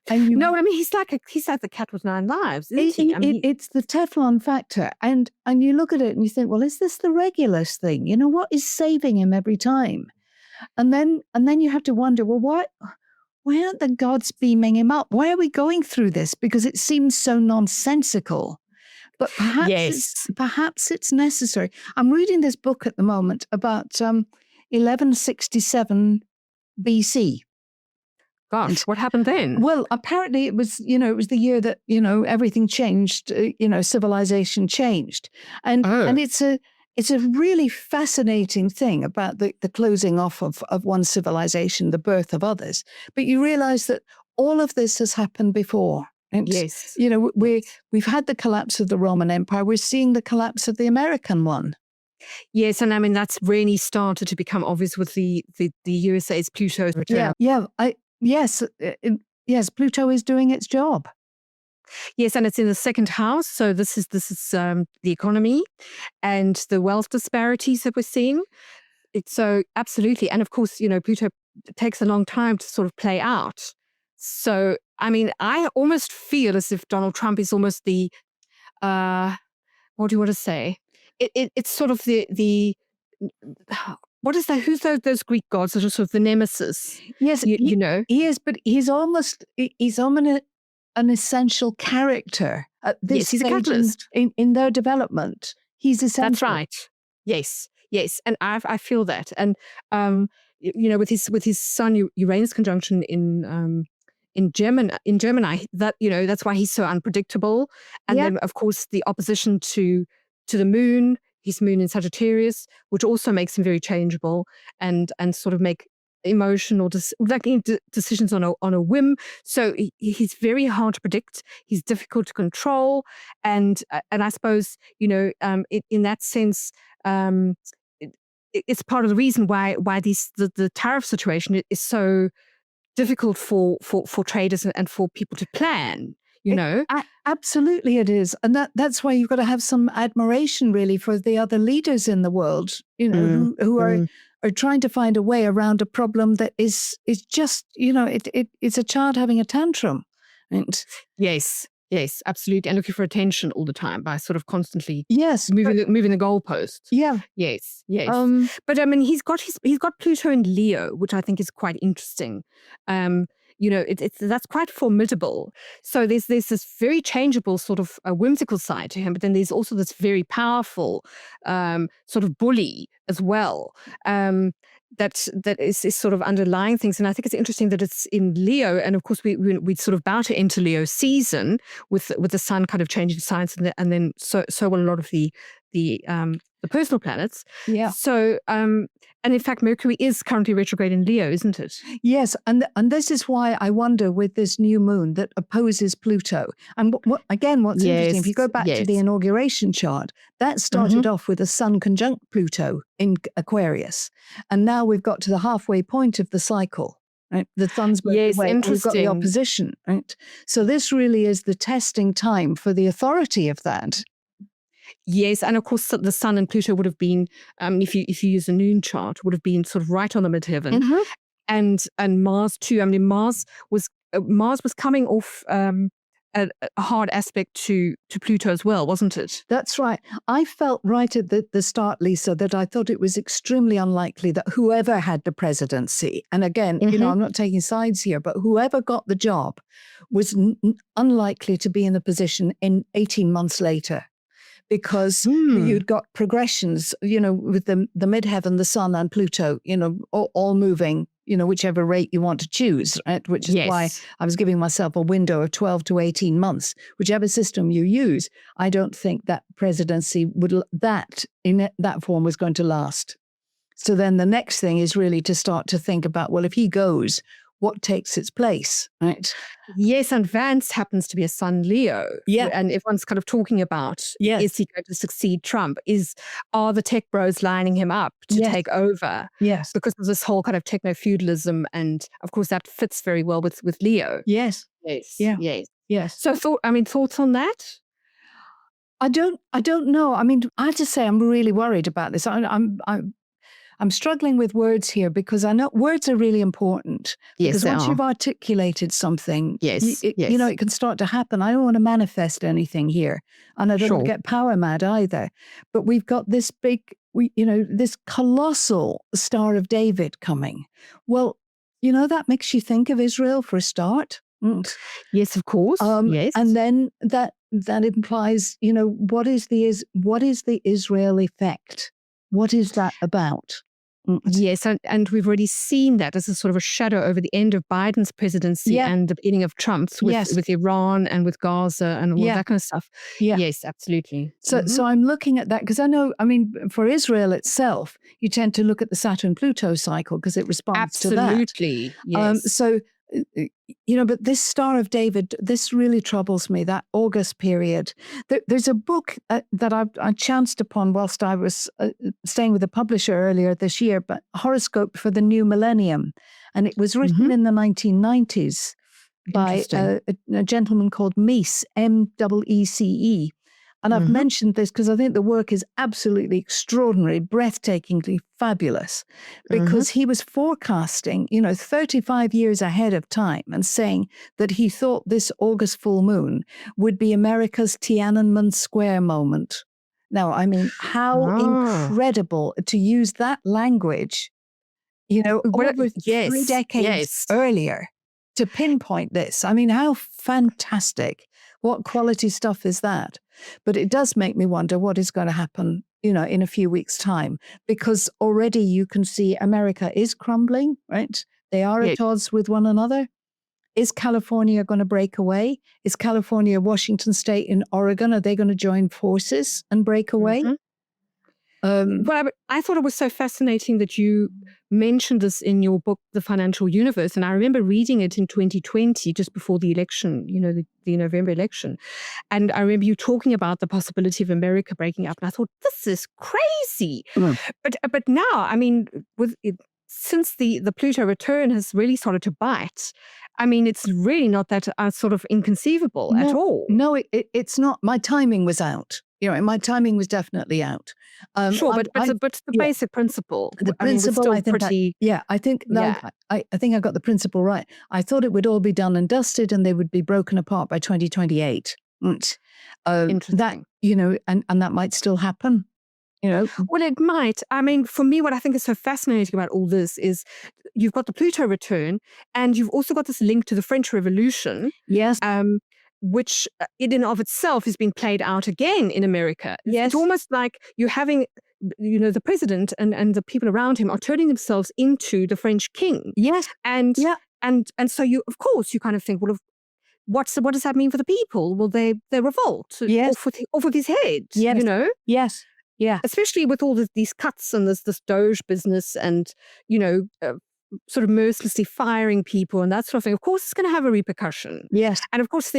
And No, I mean he's like the cat with 9 lives, isn't he? I mean, it's the Teflon factor. And you look at it and you think, well, is this the Regulus thing? You know, what is saving him every time? And then you have to wonder, well, why aren't the gods beaming him up? Why are we going through this? Because it seems so nonsensical. But perhaps it's necessary. I'm reading this book at the moment about 1167 BC. gosh, what happened then? Well, apparently it was the year that, everything changed, civilization changed. And it's a really fascinating thing about the closing off of one civilization, the birth of others. But you realize that all of this has happened before. And, Yes. we've had the collapse of the Roman Empire. We're seeing the collapse of the American one. Yes, and I mean that's really started to become obvious with the USA's Pluto return. Yes, Pluto is doing its job. Yes, and it's in the second house. So this is the economy and the wealth disparities that we're seeing. So absolutely, and of course, Pluto takes a long time to sort of play out. So I mean, I almost feel as if Donald Trump is almost the what do you want to say? It's sort of the what is that? Who's those Greek gods that are sort of the nemesis? Yes, you know. he is, but he's almost an essential character at this Yes, he's a stage catalyst. in their development. He's essential. That's right. Yes, and I feel that, and with his Sun Uranus conjunction in Gemini, that that's why he's so unpredictable, and then of course the opposition to the moon, his moon in Sagittarius, which also makes him very changeable and sort of make emotional decisions on a whim. So he's very hard to predict. He's difficult to control, and I suppose in that sense, it's part of the reason why the tariff situation is so difficult for traders and for people to plan. Absolutely it is. And that's why you've got to have some admiration really for the other leaders in the world, who are trying to find a way around a problem that is just, it's a child having a tantrum. And Yes, absolutely. And looking for attention all the time by sort of constantly moving the goalpost. Yeah. Yes. But I mean, he's got Pluto in Leo, which I think is quite interesting. That's quite formidable. So there's this very changeable sort of whimsical side to him, but then there's also this very powerful sort of bully as well. That is sort of underlying things, and I think it's interesting that it's in Leo, and of course we sort of about to enter Leo season with the sun kind of changing signs, and then so will a lot of the personal planets. Yeah. So and in fact, Mercury is currently retrograde in Leo, isn't it? Yes, and this is why I wonder with this new moon that opposes Pluto. And what's interesting, if you go back to the inauguration chart, that started off with a sun conjunct Pluto in Aquarius, and now we've got to the halfway point of the cycle. Right? The sun's moved away, and we've got the opposition. Right? So this really is the testing time for the authority of that. Yes, and of course the Sun and Pluto would have been, if you use a noon chart, would have been sort of right on the midheaven, and Mars too. I mean, Mars was coming off a hard aspect to Pluto as well, wasn't it? That's right. I felt right at the start, Lisa, that I thought it was extremely unlikely that whoever had the presidency, and again, I'm not taking sides here, but whoever got the job was unlikely to be in the position in 18 months later. because you'd got progressions, with the midheaven, the sun and Pluto, all moving, whichever rate you want to choose, right? Which is why I was giving myself a window of 12 to 18 months. Whichever system you use, I don't think that presidency in that form was going to last. So then the next thing is really to start to think about, well, if he goes, what takes its place, right? Yes, and Vance happens to be a Sun Leo. Yeah. And everyone's kind of talking about, is he going to succeed Trump? Are the tech bros lining him up to take over? Yes. Because of this whole kind of techno-feudalism, and of course that fits very well with Leo. Yes. Yes. Yeah. Yes. So thoughts on that? I don't know. I mean, I have to say I'm really worried about this. I'm struggling with words here because I know words are really important. Yes, because once you've articulated something, it can start to happen. I don't want to manifest anything here, and I don't want to get power mad either. But we've got this this colossal Star of David coming. Well, that makes you think of Israel for a start. Yes, of course. Yes, and then that implies, what is the Israel effect? What is that about? Yes, and we've already seen that as a sort of a shadow over the end of Biden's presidency and the beginning of Trump's with Iran and with Gaza and all that kind of stuff. Yeah. Yes, absolutely. So I'm looking at that because I know, for Israel itself, you tend to look at the Saturn-Pluto cycle because it responds to that. Absolutely, yes. But this Star of David, this really troubles me, that August period. There's a book that I chanced upon whilst I was staying with a publisher earlier this year, but Horoscope for the New Millennium. And it was written in the 1990s by a gentleman called Meese, Meece. And I've mentioned this because I think the work is absolutely extraordinary, breathtakingly fabulous, because he was forecasting, 35 years ahead of time and saying that he thought this August full moon would be America's Tiananmen Square moment. Now, how incredible to use that language, over 3 decades earlier to pinpoint this. How fantastic. What quality stuff is that? But it does make me wonder what is going to happen, in a few weeks' time, because already you can see America is crumbling, right? They are at odds with one another. Is California going to break away? Is California, Washington State, and Oregon, are they going to join forces and break away? Well, I thought it was so fascinating that you mentioned this in your book, The Financial Universe. And I remember reading it in 2020, just before the election, the November election. And I remember you talking about the possibility of America breaking up. And I thought, this is crazy. But now, since the Pluto return has really started to bite, it's really not that sort of inconceivable at all. No, it's not. My timing was out. My timing was definitely out. But the basic principle. The principle, still I think. pretty. I think I got the principle right. I thought it would all be done and dusted, and they would be broken apart by 2028. Interesting. That and that might still happen. Well, it might. For me, what I think is so fascinating about all this is you've got the Pluto return, and you've also got this link to the French Revolution. Yes. Which in and of itself is being played out again in America. Yes. It's almost like you're having, the president and the people around him are turning themselves into the French king. Yes. And so you, of course, you kind of think, well, what does that mean for the people? Will they revolt off with his head? Yes. Yes. Yeah. Especially with all these cuts and this Doge business and, sort of mercilessly firing people and that sort of thing. Of course, it's going to have a repercussion. Yes. And of course,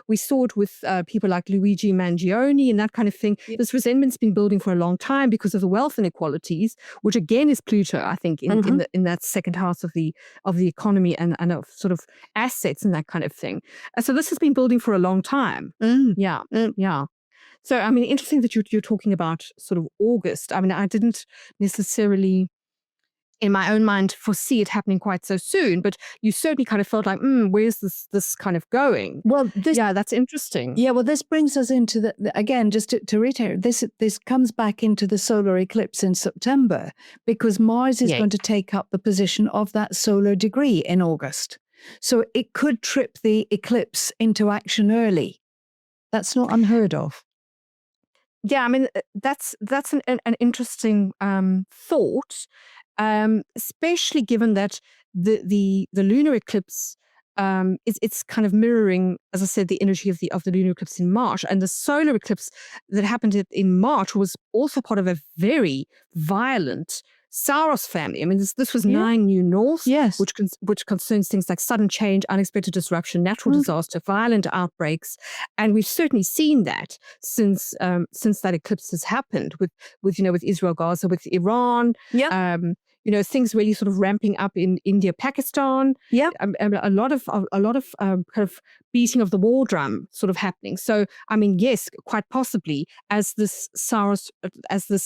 we saw it with people like Luigi Mangione and that kind of thing. Yeah. This resentment's been building for a long time because of the wealth inequalities, which again is Pluto, I think, in that second house of the economy and of sort of assets and that kind of thing. So this has been building for a long time. Yeah. So, interesting that you're talking about sort of August. I didn't necessarily, in my own mind, foresee it happening quite so soon, but you certainly kind of felt like, where's this kind of going? Well, that's interesting. Yeah, well, this brings us into again, just to reiterate, this comes back into the solar eclipse in September, because Mars is going to take up the position of that solar degree in August. So it could trip the eclipse into action early. That's not unheard of. Yeah, I mean, that's an interesting thought, especially given that the lunar eclipse it's kind of mirroring, as I said, the energy of the lunar eclipse in March, and the solar eclipse that happened in March was also part of a very violent Saros family. I mean, this was 9 new north, Yes. which concerns things like sudden change, unexpected disruption, natural disaster, violent outbreaks, and we've certainly seen that since that eclipse has happened with Israel-Gaza, with Iran. Yeah. Things really sort of ramping up in India, Pakistan. Yeah. A lot of kind of beating of the war drum sort of happening. So, I mean, yes, quite possibly as this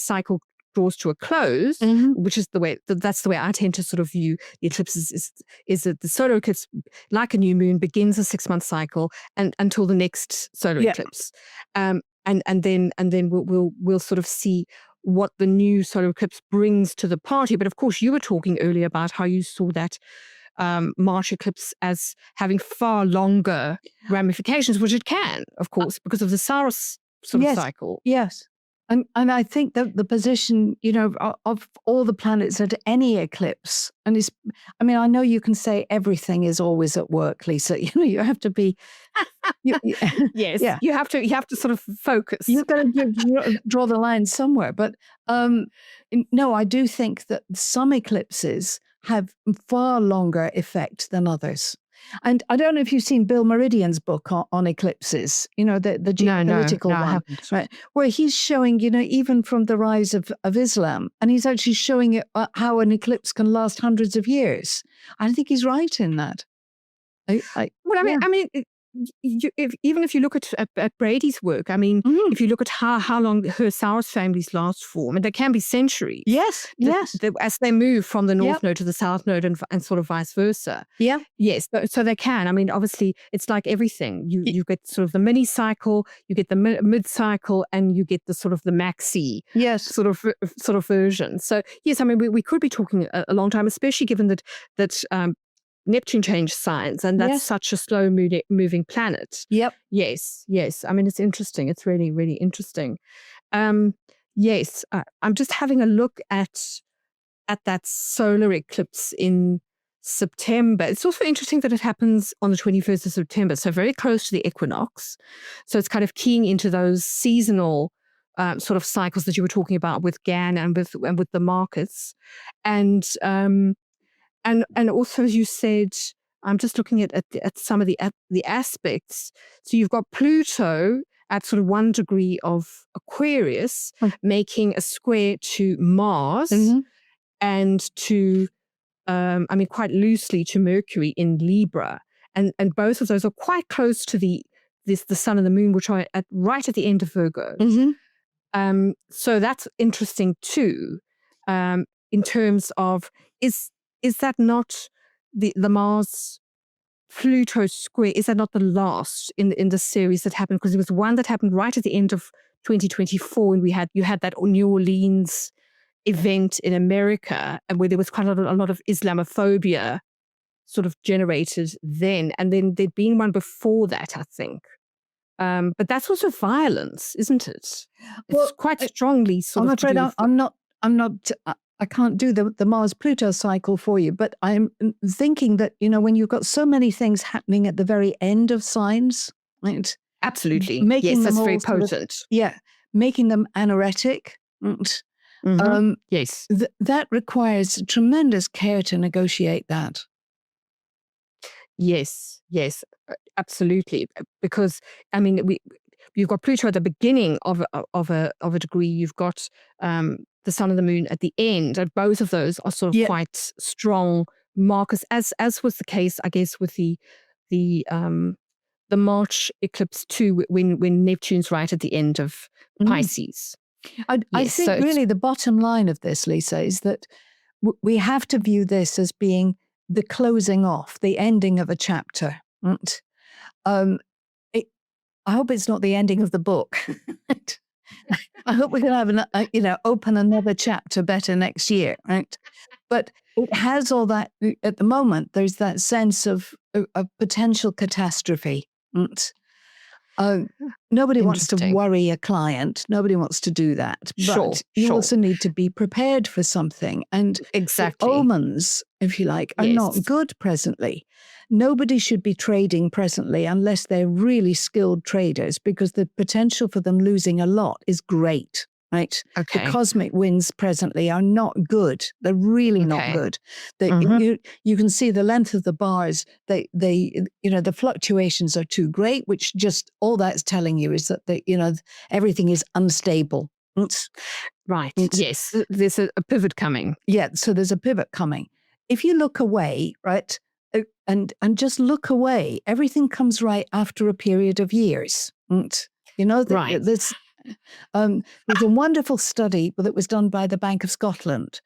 cycle draws to a close, which is that's the way I tend to sort of view the eclipses, is that the solar eclipse, like a new moon, begins a 6-month cycle and until the next solar eclipse, and then we'll sort of see what the new solar eclipse brings to the party. But of course, you were talking earlier about how you saw that March eclipse as having far longer ramifications, which it can, of course, because of the Saros sort of cycle. Yes. And I think that the position, of all the planets at any eclipse, I know you can say everything is always at work, Lisa. You have to be. Yes, yeah. You have to sort of focus. You've got to draw the line somewhere. But no, I do think that some eclipses have far longer effect than others. And I don't know if you've seen Bill Meridian's book on eclipses, the geopolitical one, I haven't. right? Where he's showing, even from the rise of Islam, and he's actually showing how an eclipse can last hundreds of years. I think he's right in that. Even if you look at Brady's work, if you look at how long her Saros families last for, they can be centuries. Yes, as they move from the north node to the south node and sort of vice versa. Yeah. Yes, so they can. Obviously, it's like everything. You get sort of the mini cycle, you get the mid cycle, and you get the sort of the maxi sort of version. So yes, we could be talking a long time, especially given that Neptune changed signs, and that's such a slow moving planet. Yep. Yes. It's interesting. It's really, really interesting. Yes, I'm just having a look at that solar eclipse in September. It's also interesting that it happens on the 21st of September, so very close to the equinox. So it's kind of keying into those seasonal sort of cycles that you were talking about with Gann and with the markets, and also, as you said, I'm just looking at some of the aspects. So you've got Pluto at sort of 1 degree of Aquarius, making a square to Mars, and to, quite loosely to Mercury in Libra, and both of those are quite close to the Sun and the Moon, which are right at the end of Virgo. So that's interesting too, in terms of is that not the Mars Pluto square? Is that not the last in the series that happened? Because it was one that happened right at the end of 2024, and you had that New Orleans event in America, and where there was quite a lot of Islamophobia sort of generated then, and then there'd been one before that, I think. But that's also violence, isn't it? It's quite strongly sort of. I'm afraid I'm not. I can't do the Mars-Pluto cycle for you, but I'm thinking that, when you've got so many things happening at the very end of signs, right? Absolutely. Yes, that's very potent. Making them anoretic. Yes. That requires tremendous care to negotiate that. Yes, absolutely. Because, you've got Pluto at the beginning of a degree, you've got the Sun and the Moon at the end, and both of those are sort of quite strong markers, as was the case, I guess, with the March eclipse too, when Neptune's right at the end of Pisces. I think really the bottom line of this, Lisa, is that we have to view this as being the closing off, the ending of a chapter. I hope it's not the ending of the book. I hope we can have open another chapter better next year, right? But it has all that at the moment. There's that sense of potential catastrophe. Um, Nobody wants to Interesting. worry a client. Nobody wants to do that. Sure, But you sure. also need to be prepared for something. And the Exactly. omens, if you like, are not Yes. good presently. Nobody should be trading presently unless they're really skilled traders, because the potential for them losing a lot is great. Right? Okay. The cosmic winds presently are not good. They're really not Okay. good. Mhm. You can see the length of the bars. The fluctuations are too great, which just all that's telling you is that everything is unstable. Right. Yes. There's a pivot coming. Yeah. So there's a pivot coming. If you look away, right, and just look away, everything comes right after a period of years. Right. There's a wonderful study that was done by the Bank of Scotland,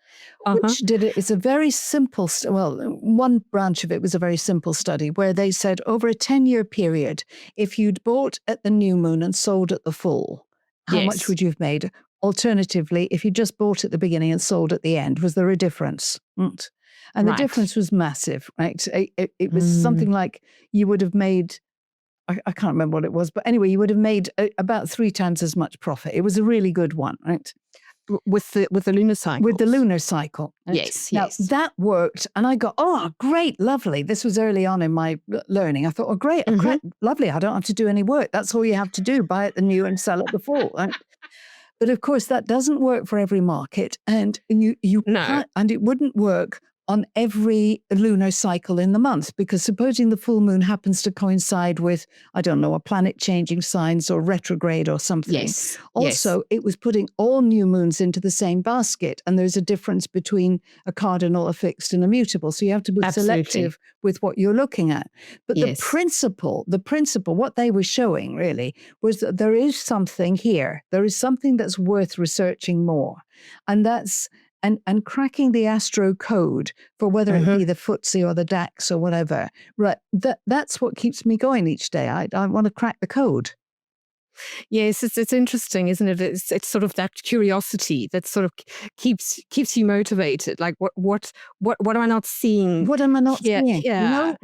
which did it. It's a very simple, one branch of it was a very simple study where they said over a 10-year period, if you'd bought at the new moon and sold at the full, how much Yes. would you have made? Alternatively, if you just bought at the beginning and sold at the end, was there a difference? And the Right. difference was massive, right? It was something like you would have made, I can't remember what it was, but anyway, you would have made about 3 times as much profit. It was a really good one, right? With the lunar cycle. With the lunar cycle. Right? Yes. Now, Yes. that worked. And I got, oh, great, lovely. This was early on in my learning. I thought, oh, great, lovely. I don't have to do any work. That's all you have to do, buy at the new and sell at the full. Right? But of course, that doesn't work for every market. And you No. can't, and it wouldn't work on every lunar cycle in the month, because supposing the full moon happens to coincide with, I don't know, a planet changing signs or retrograde or something. Yes. Also, it was putting all new moons into the same basket, and there's a difference between a cardinal, a fixed, and a mutable. So you have to be selective with what you're looking at. But the principle, what they were showing really was that there is something here. There is something that's worth researching more, and that's and cracking the astro code for whether it be the FTSE or the DAX or whatever. Right, that's what keeps me going each day. I want to crack the code. Yes, it's interesting, isn't it? It's sort of that curiosity that sort of keeps you motivated. Like what am I not seeing? What am I not here? seeing? Yeah.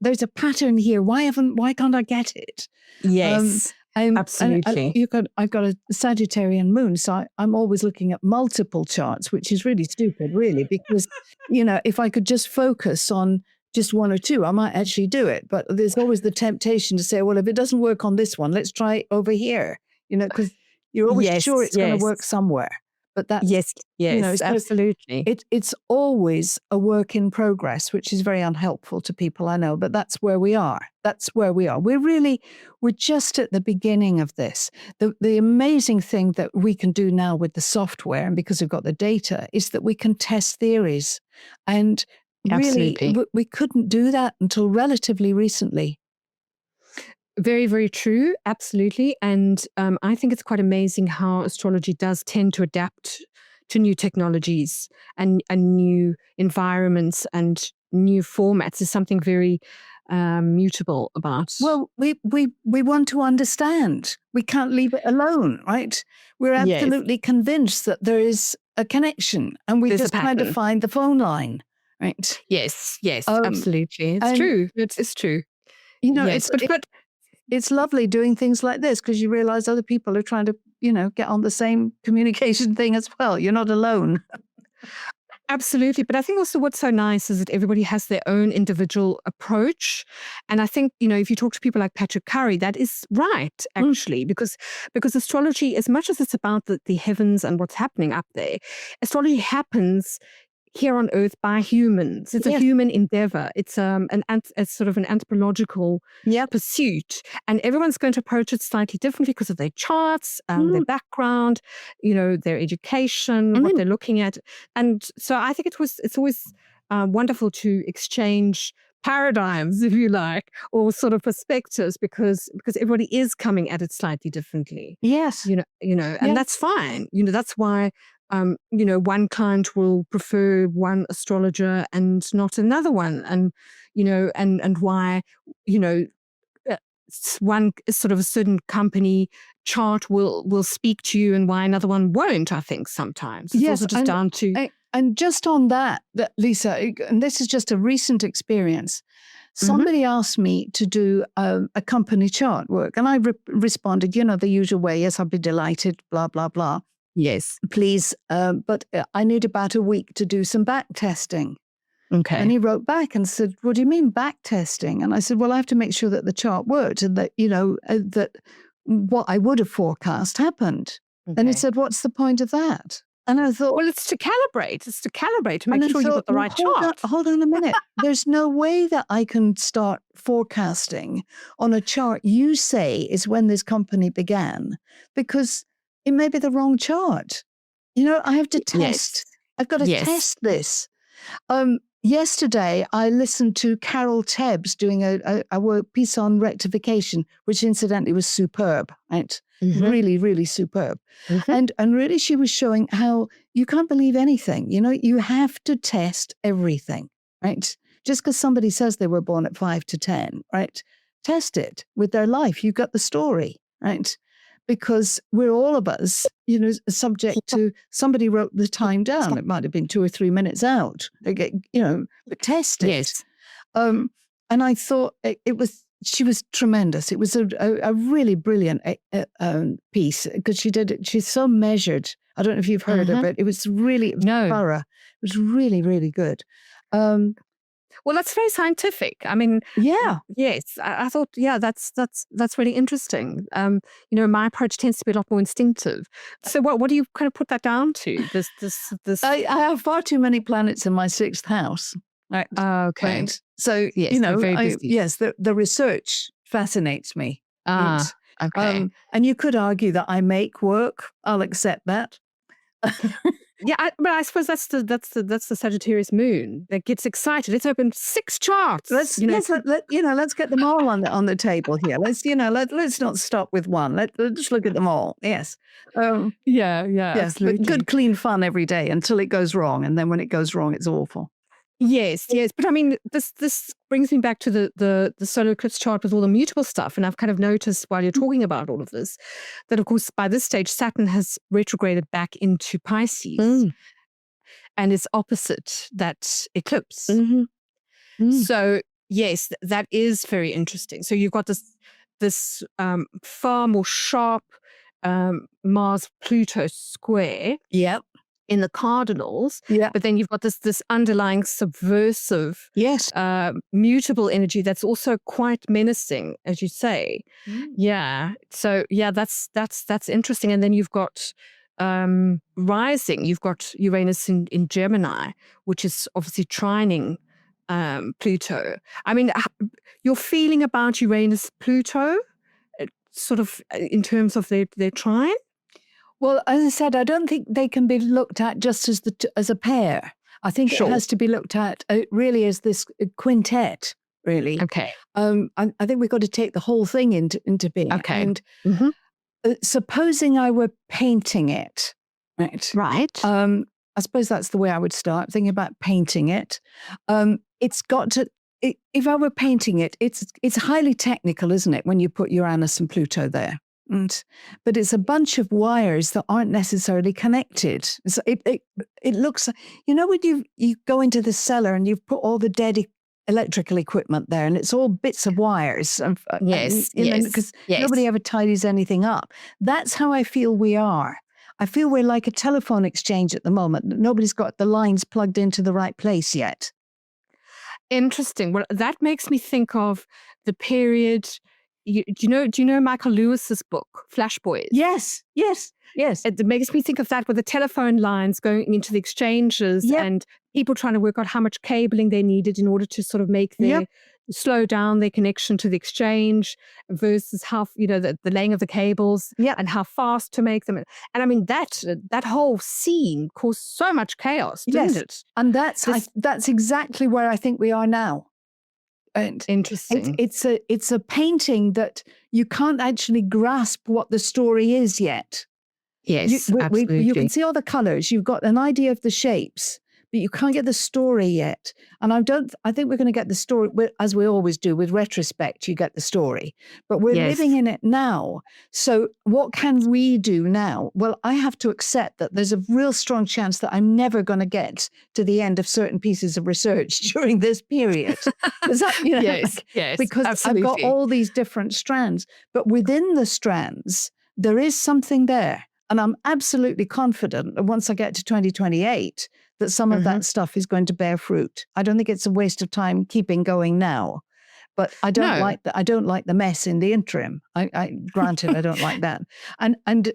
There's a pattern here. Why can't I get it? Yes. Absolutely. I've got a Sagittarian moon, so I'm always looking at multiple charts, which is really stupid, really, because if I could just focus on just one or two, I might actually do it. But there's always the temptation to say, well, if it doesn't work on this one, let's try it over here. Because you're always sure it's going to work somewhere. But that's absolutely. It's always a work in progress, which is very unhelpful to people, I know, but that's where we are. We're just at the beginning of this. The amazing thing that we can do now with the software, and because we've got the data, is that we can test theories. And really, we couldn't do that until relatively recently. Very, very true. Absolutely. And I think it's quite amazing how astrology does tend to adapt to new technologies and new environments and new formats. There's something very mutable about. Well, we want to understand. We can't leave it alone, right? We're absolutely convinced that there is a connection, and we're just trying to find the phone line, right? Yes, absolutely. It's true. It's true. It's lovely doing things like this, because you realize other people are trying to, get on the same communication thing as well. You're not alone. Absolutely. But I think also what's so nice is that everybody has their own individual approach. And I think, if you talk to people like Patrick Curry, that is right, actually, because astrology, as much as it's about the heavens and what's happening up there, astrology happens here on Earth by humans. It's a human endeavor. It's it's sort of an anthropological pursuit, and everyone's going to approach it slightly differently because of their charts, their background, their education, what they're looking at, and so I think it's always wonderful to exchange paradigms, if you like, or sort of perspectives, because everybody is coming at it slightly differently. Yes, and that's fine. That's why. One client will prefer one astrologer and not another one, and and why one sort of a certain company chart will speak to you and why another one won't. I think sometimes it's also just down to and just on that, Lisa, and this is just a recent experience. somebody asked me to do a company chart work. And I responded, the usual way, yes, I'll be delighted, blah, blah, blah. Yes. Please, but I need about a week to do some back testing. Okay. And he wrote back and said, what do you mean back testing? And I said, well, I have to make sure that the chart worked and that, that what I would have forecast happened. Okay. And he said, what's the point of that? And I thought, well, it's to calibrate. It's to calibrate to make sure you've got the right chart. Hold on a minute. There's no way that I can start forecasting on a chart you say is when this company began, because it may be the wrong chart. I have to test. Yes. I've got to test this. Yesterday, I listened to Carol Tebbs doing a work piece on rectification, which incidentally was superb, right? Mm-hmm. Really, really superb. Mm-hmm. And really she was showing how you can't believe anything. You have to test everything, right? Just because somebody says they were born at 5 to 10, right? Test it with their life. You've got the story, right? Because we're all of us, subject to, somebody wrote the time down. It might have been 2 or 3 minutes out. But test it. Yes. And I thought she was tremendous. It was a really brilliant piece because she's so measured. I don't know if you've heard of it. It was really thorough. It was really, really good. Well, that's very scientific. I mean, yes, I thought, that's really interesting. My approach tends to be a lot more instinctive. So, what do you kind of put that down to? This. I have far too many planets in my 6th house. Right. Okay. Right. So yes, the research fascinates me. Okay. And you could argue that I make work. I'll accept that. But I suppose that's the Sagittarius moon that gets excited. Let's open 6 charts. Let's get them all on the table here. Let's not stop with one. Let's look at them all. Yes. Absolutely. But good, clean fun every day until it goes wrong, and then when it goes wrong, it's awful. Yes. But I mean, this brings me back to the solar eclipse chart with all the mutable stuff. And I've kind of noticed while you're talking about all of this, that of course, by this stage, Saturn has retrograded back into Pisces and is opposite that eclipse. Mm-hmm. So yes, that is very interesting. So you've got this far more sharp Mars-Pluto square. Yep. In the cardinals, but then you've got this underlying subversive, mutable energy that's also quite menacing, as you say. Yeah. So that's interesting. And then you've got rising. You've got Uranus in Gemini, which is obviously trining Pluto. I mean, your feeling about Uranus-Pluto, sort of in terms of their trine. Well, as I said, I don't think they can be looked at just as a pair. I think it has to be looked at really as this quintet, really. Okay. I think we've got to take the whole thing into being. Okay. And supposing I were painting it, right? Right. I suppose that's the way I would start, thinking about painting it. It's got to, if I were painting it, it's highly technical, isn't it, when you put Uranus and Pluto there? But it's a bunch of wires that aren't necessarily connected. So it looks, when you go into the cellar and you've put all the dead electrical equipment there and it's all bits of wires. Because nobody ever tidies anything up. That's how I feel we are. I feel we're like a telephone exchange at the moment. Nobody's got the lines plugged into the right place yet. Interesting. Well, that makes me think of the period. Do you know Michael Lewis's book, Flash Boys? Yes. It makes me think of that with the telephone lines going into the exchanges and people trying to work out how much cabling they needed in order to sort of make their slow down their connection to the exchange versus how the laying of the cables and how fast to make them. And I mean that whole scene caused so much chaos, didn't it? And that's exactly where I think we are now. And interesting. It's a painting that you can't actually grasp what the story is yet. Yes, absolutely. You can see all the colors. You've got an idea of the shapes, but you can't get the story yet. And I think we're going to get the story, as we always do with retrospect, you get the story, but we're living in it now. So what can we do now? Well, I have to accept that there's a real strong chance that I'm never going to get to the end of certain pieces of research during this period. Is that, yes, because absolutely. I've got all these different strands, but within the strands, there is something there. And I'm absolutely confident that once I get to 2028, that some of that stuff is going to bear fruit. I don't think it's a waste of time keeping going now. But I don't like the mess in the interim. Granted, I don't like that. And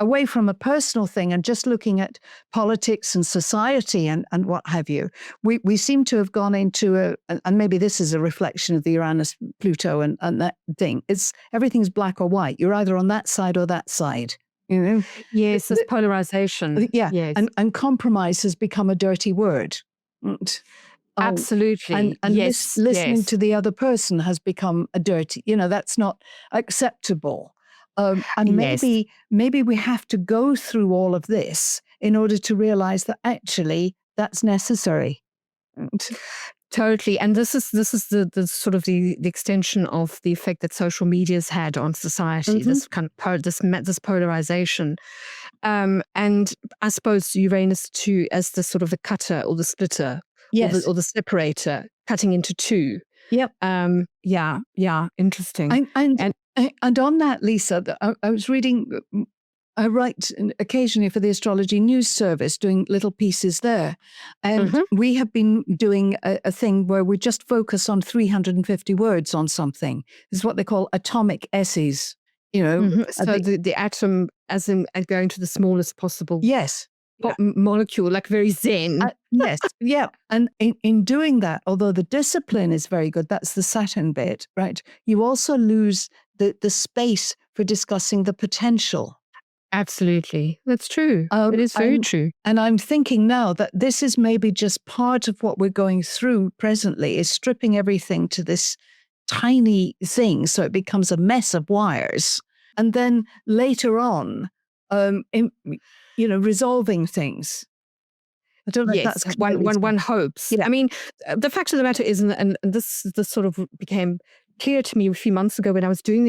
away from a personal thing and just looking at politics and society and what have you, we seem to have gone into and maybe this is a reflection of the Uranus-Pluto and that thing. Everything's black or white. You're either on that side or that side. Yes, this polarization. Yeah, yes. and compromise has become a dirty word. Absolutely. And yes, listening to the other person has become a dirty, that's not acceptable. And maybe we have to go through all of this in order to realize that actually that's necessary. Totally. And this is the sort of the extension of the effect that social media's had on society, this kind of this polarization. And I suppose Uranus too as the sort of the cutter or the splitter, or the separator, cutting into two. Yep. Yeah, interesting. And on that, Lisa, I was reading, I write occasionally for the Astrology News Service, doing little pieces there. And we have been doing a thing where we just focus on 350 words on something. This is what they call atomic essays. So the atom as in going to the smallest possible molecule, like very zen. Yes, yeah. And in doing that, although the discipline is very good, that's the Saturn bit, right? You also lose the space for discussing the potential. Absolutely. That's true. It is very true. And I'm thinking now that this is maybe just part of what we're going through presently, is stripping everything to this tiny thing so it becomes a mess of wires. And then later on, resolving things. I don't know if that's one hopes. Yeah. I mean, the fact of the matter is, and this sort of became clear to me a few months ago when I was doing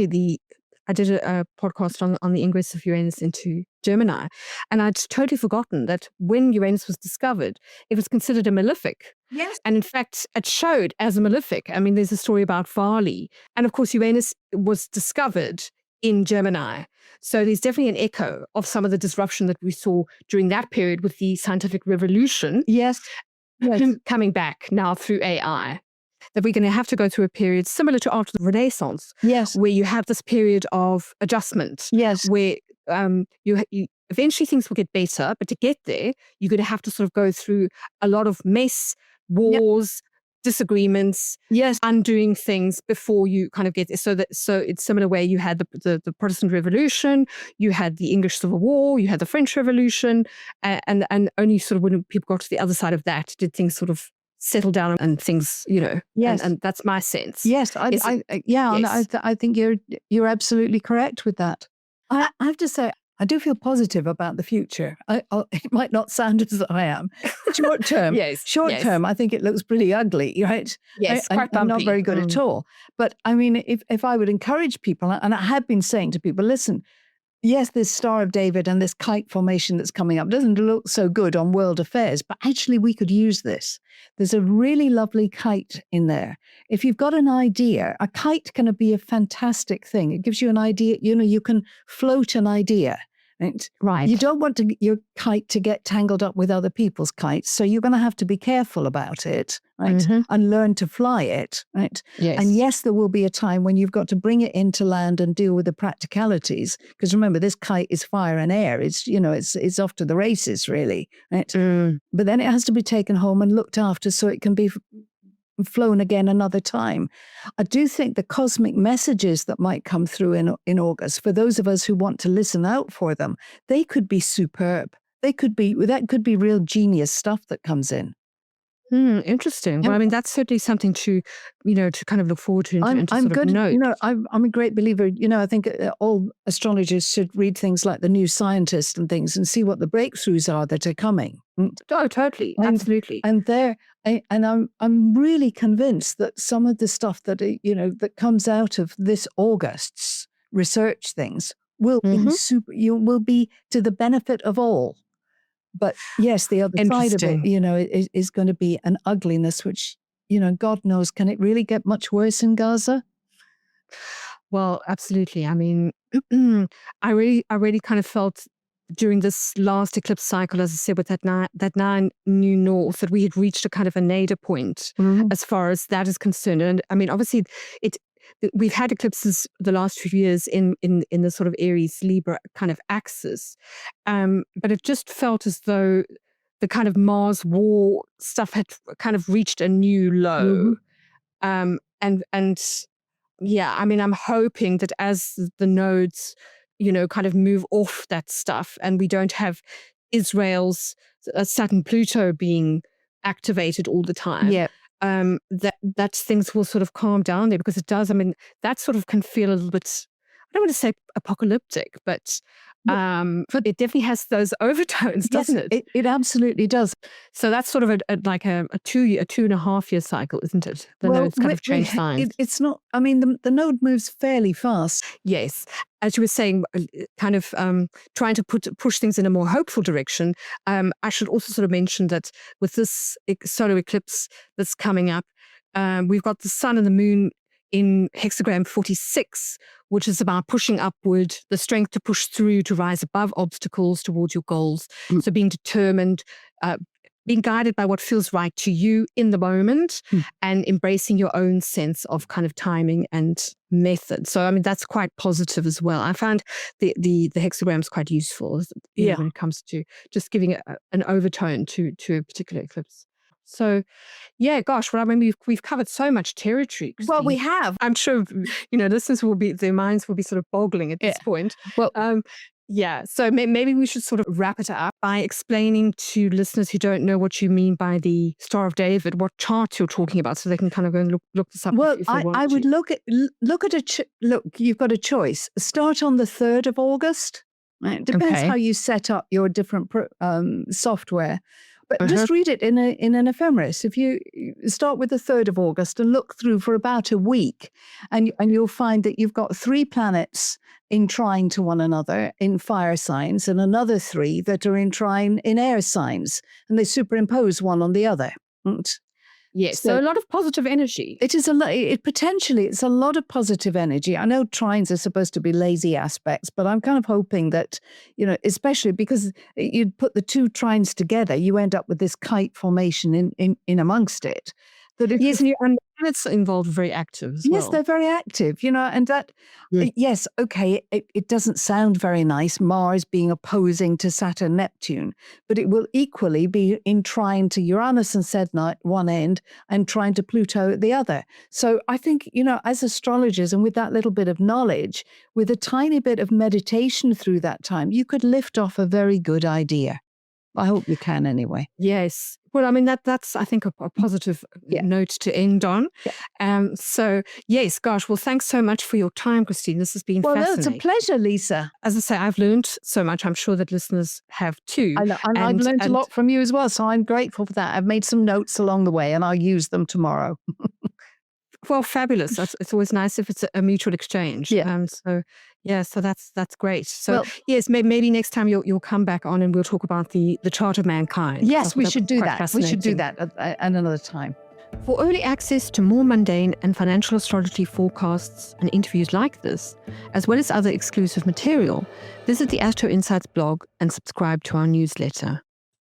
I did a podcast on the ingress of Uranus into Gemini, and I'd totally forgotten that when Uranus was discovered, it was considered a malefic. Yes. And in fact, it showed as a malefic. I mean, there's a story about Varley. And of course, Uranus was discovered in Gemini. So there's definitely an echo of some of the disruption that we saw during that period with the scientific revolution. Yes. Coming back now through AI. That we're going to have to go through a period similar to after the Renaissance. Yes. Where you have this period of adjustment. Yes. Where you eventually things will get better, but to get there, you're going to have to sort of go through a lot of mess, wars, disagreements, undoing things before you kind of get there. So it's similar where you had the Protestant Revolution, you had the English Civil War, you had the French Revolution, and only sort of when people got to the other side of that did things sort of settle down and things, Yes. And that's my sense. Yes. I think you're absolutely correct with that. I have to say, I do feel positive about the future. It might not sound as I am. Short term, term, I think it looks pretty ugly, right? Yes, quite bumpy. Not very good at all. But I mean, if I would encourage people, and I have been saying to people, listen, yes, this Star of David and this kite formation that's coming up doesn't look so good on world affairs, but actually we could use this. There's a really lovely kite in there. If you've got an idea, a kite can be a fantastic thing. It gives you an idea, you can float an idea. Right. You don't want your kite to get tangled up with other people's kites, so you're going to have to be careful about it, right? And learn to fly it, right? Yes. And yes, there will be a time when you've got to bring it into land and deal with the practicalities, because remember, this kite is fire and air. It's it's off to the races, really, right? But then it has to be taken home and looked after so it can be flown again another time. I do think the cosmic messages that might come through in August, for those of us who want to listen out for them, they could be superb. That could be real genius stuff that comes in. Interesting. Well, I mean, that's certainly something to, to kind of look forward to and to I'm sort of good. note. I'm a great believer. I think all astrologers should read things like The New Scientist and things and see what the breakthroughs are that are coming. Oh, totally. And- Absolutely. And I'm really convinced that some of the stuff that that comes out of this August's research things will be will be to the benefit of all. But yes, the other side of it, is going to be an ugliness, which God knows, can it really get much worse in Gaza? Well, absolutely. I mean, I really kind of felt during this last eclipse cycle, as I said, with that nine new north, that we had reached a kind of a nadir point as far as that is concerned. And I mean, obviously, we've had eclipses the last few years in the sort of Aries-Libra kind of axis, but it just felt as though the kind of Mars war stuff had kind of reached a new low. And yeah, I mean, I'm hoping that as the nodes, kind of move off that stuff and we don't have Israel's Saturn-Pluto being activated all the time. Yeah. That things will sort of calm down there, because it does. I mean, that sort of can feel a little bit, I don't want to say apocalyptic, but it definitely has those overtones, doesn't it? It absolutely does. So that's sort of a 2.5 year cycle, isn't it? The nodes kind of change signs. It's not, I mean, the node moves fairly fast. Yes. As you were saying, kind of trying to push things in a more hopeful direction. I should also sort of mention that with this solar eclipse that's coming up, we've got the sun and the moon in hexagram 46, which is about pushing upward, the strength to push through, to rise above obstacles towards your goals. So being determined, being guided by what feels right to you in the moment, and embracing your own sense of kind of timing and method. So, I mean, that's quite positive as well. I found the hexagrams quite useful when it comes to just giving an overtone to a particular eclipse. So, yeah, gosh, well, I mean, we've covered so much territory, Christeen. Well, we have. I'm sure, listeners their minds will be sort of boggling at this point. Well, yeah, so maybe we should sort of wrap it up by explaining to listeners who don't know what you mean by the Star of David, what chart you're talking about, so they can kind of go and look this up. Well, if they want I would to. look, you've got a choice. Start on the 3rd of August. It depends how you set up your different software. But just read it in an ephemeris. If you start with the 3rd of August and look through for about a week, and you'll find that you've got 3 planets in trine to one another in fire signs, and another 3 that are in trine in air signs, and they superimpose one on the other. Yes, so a lot of positive energy. It is it's a lot of positive energy. I know trines are supposed to be lazy aspects, but I'm kind of hoping that, especially because you'd put the 2 trines together, you end up with this kite formation in amongst it. Yes, and planets involved very active as well. Yes, they're very active, and that, yes, okay, it doesn't sound very nice, Mars being opposing to Saturn-Neptune, but it will equally be in trine to Uranus and Saturn at one end and trine to Pluto at the other. So I think, as astrologers, and with that little bit of knowledge, with a tiny bit of meditation through that time, you could lift off a very good idea. I hope you can anyway. Yes. Well, I mean, that's, I think, a positive note to end on. Yeah. So, yes, gosh, well, thanks so much for your time, Christeen. This has been fascinating. Well, it's a pleasure, Lisa. As I say, I've learned so much. I'm sure that listeners have too. And I've learned a lot from you as well, so I'm grateful for that. I've made some notes along the way, and I'll use them tomorrow. Well, fabulous. It's always nice if it's a mutual exchange. Yeah. So that's great. So yes, maybe next time you'll come back on and we'll talk about the chart of mankind. Yes, we should do that. We should do that at another time. For early access to more mundane and financial astrology forecasts and interviews like this, as well as other exclusive material, visit the AstroInsights blog and subscribe to our newsletter.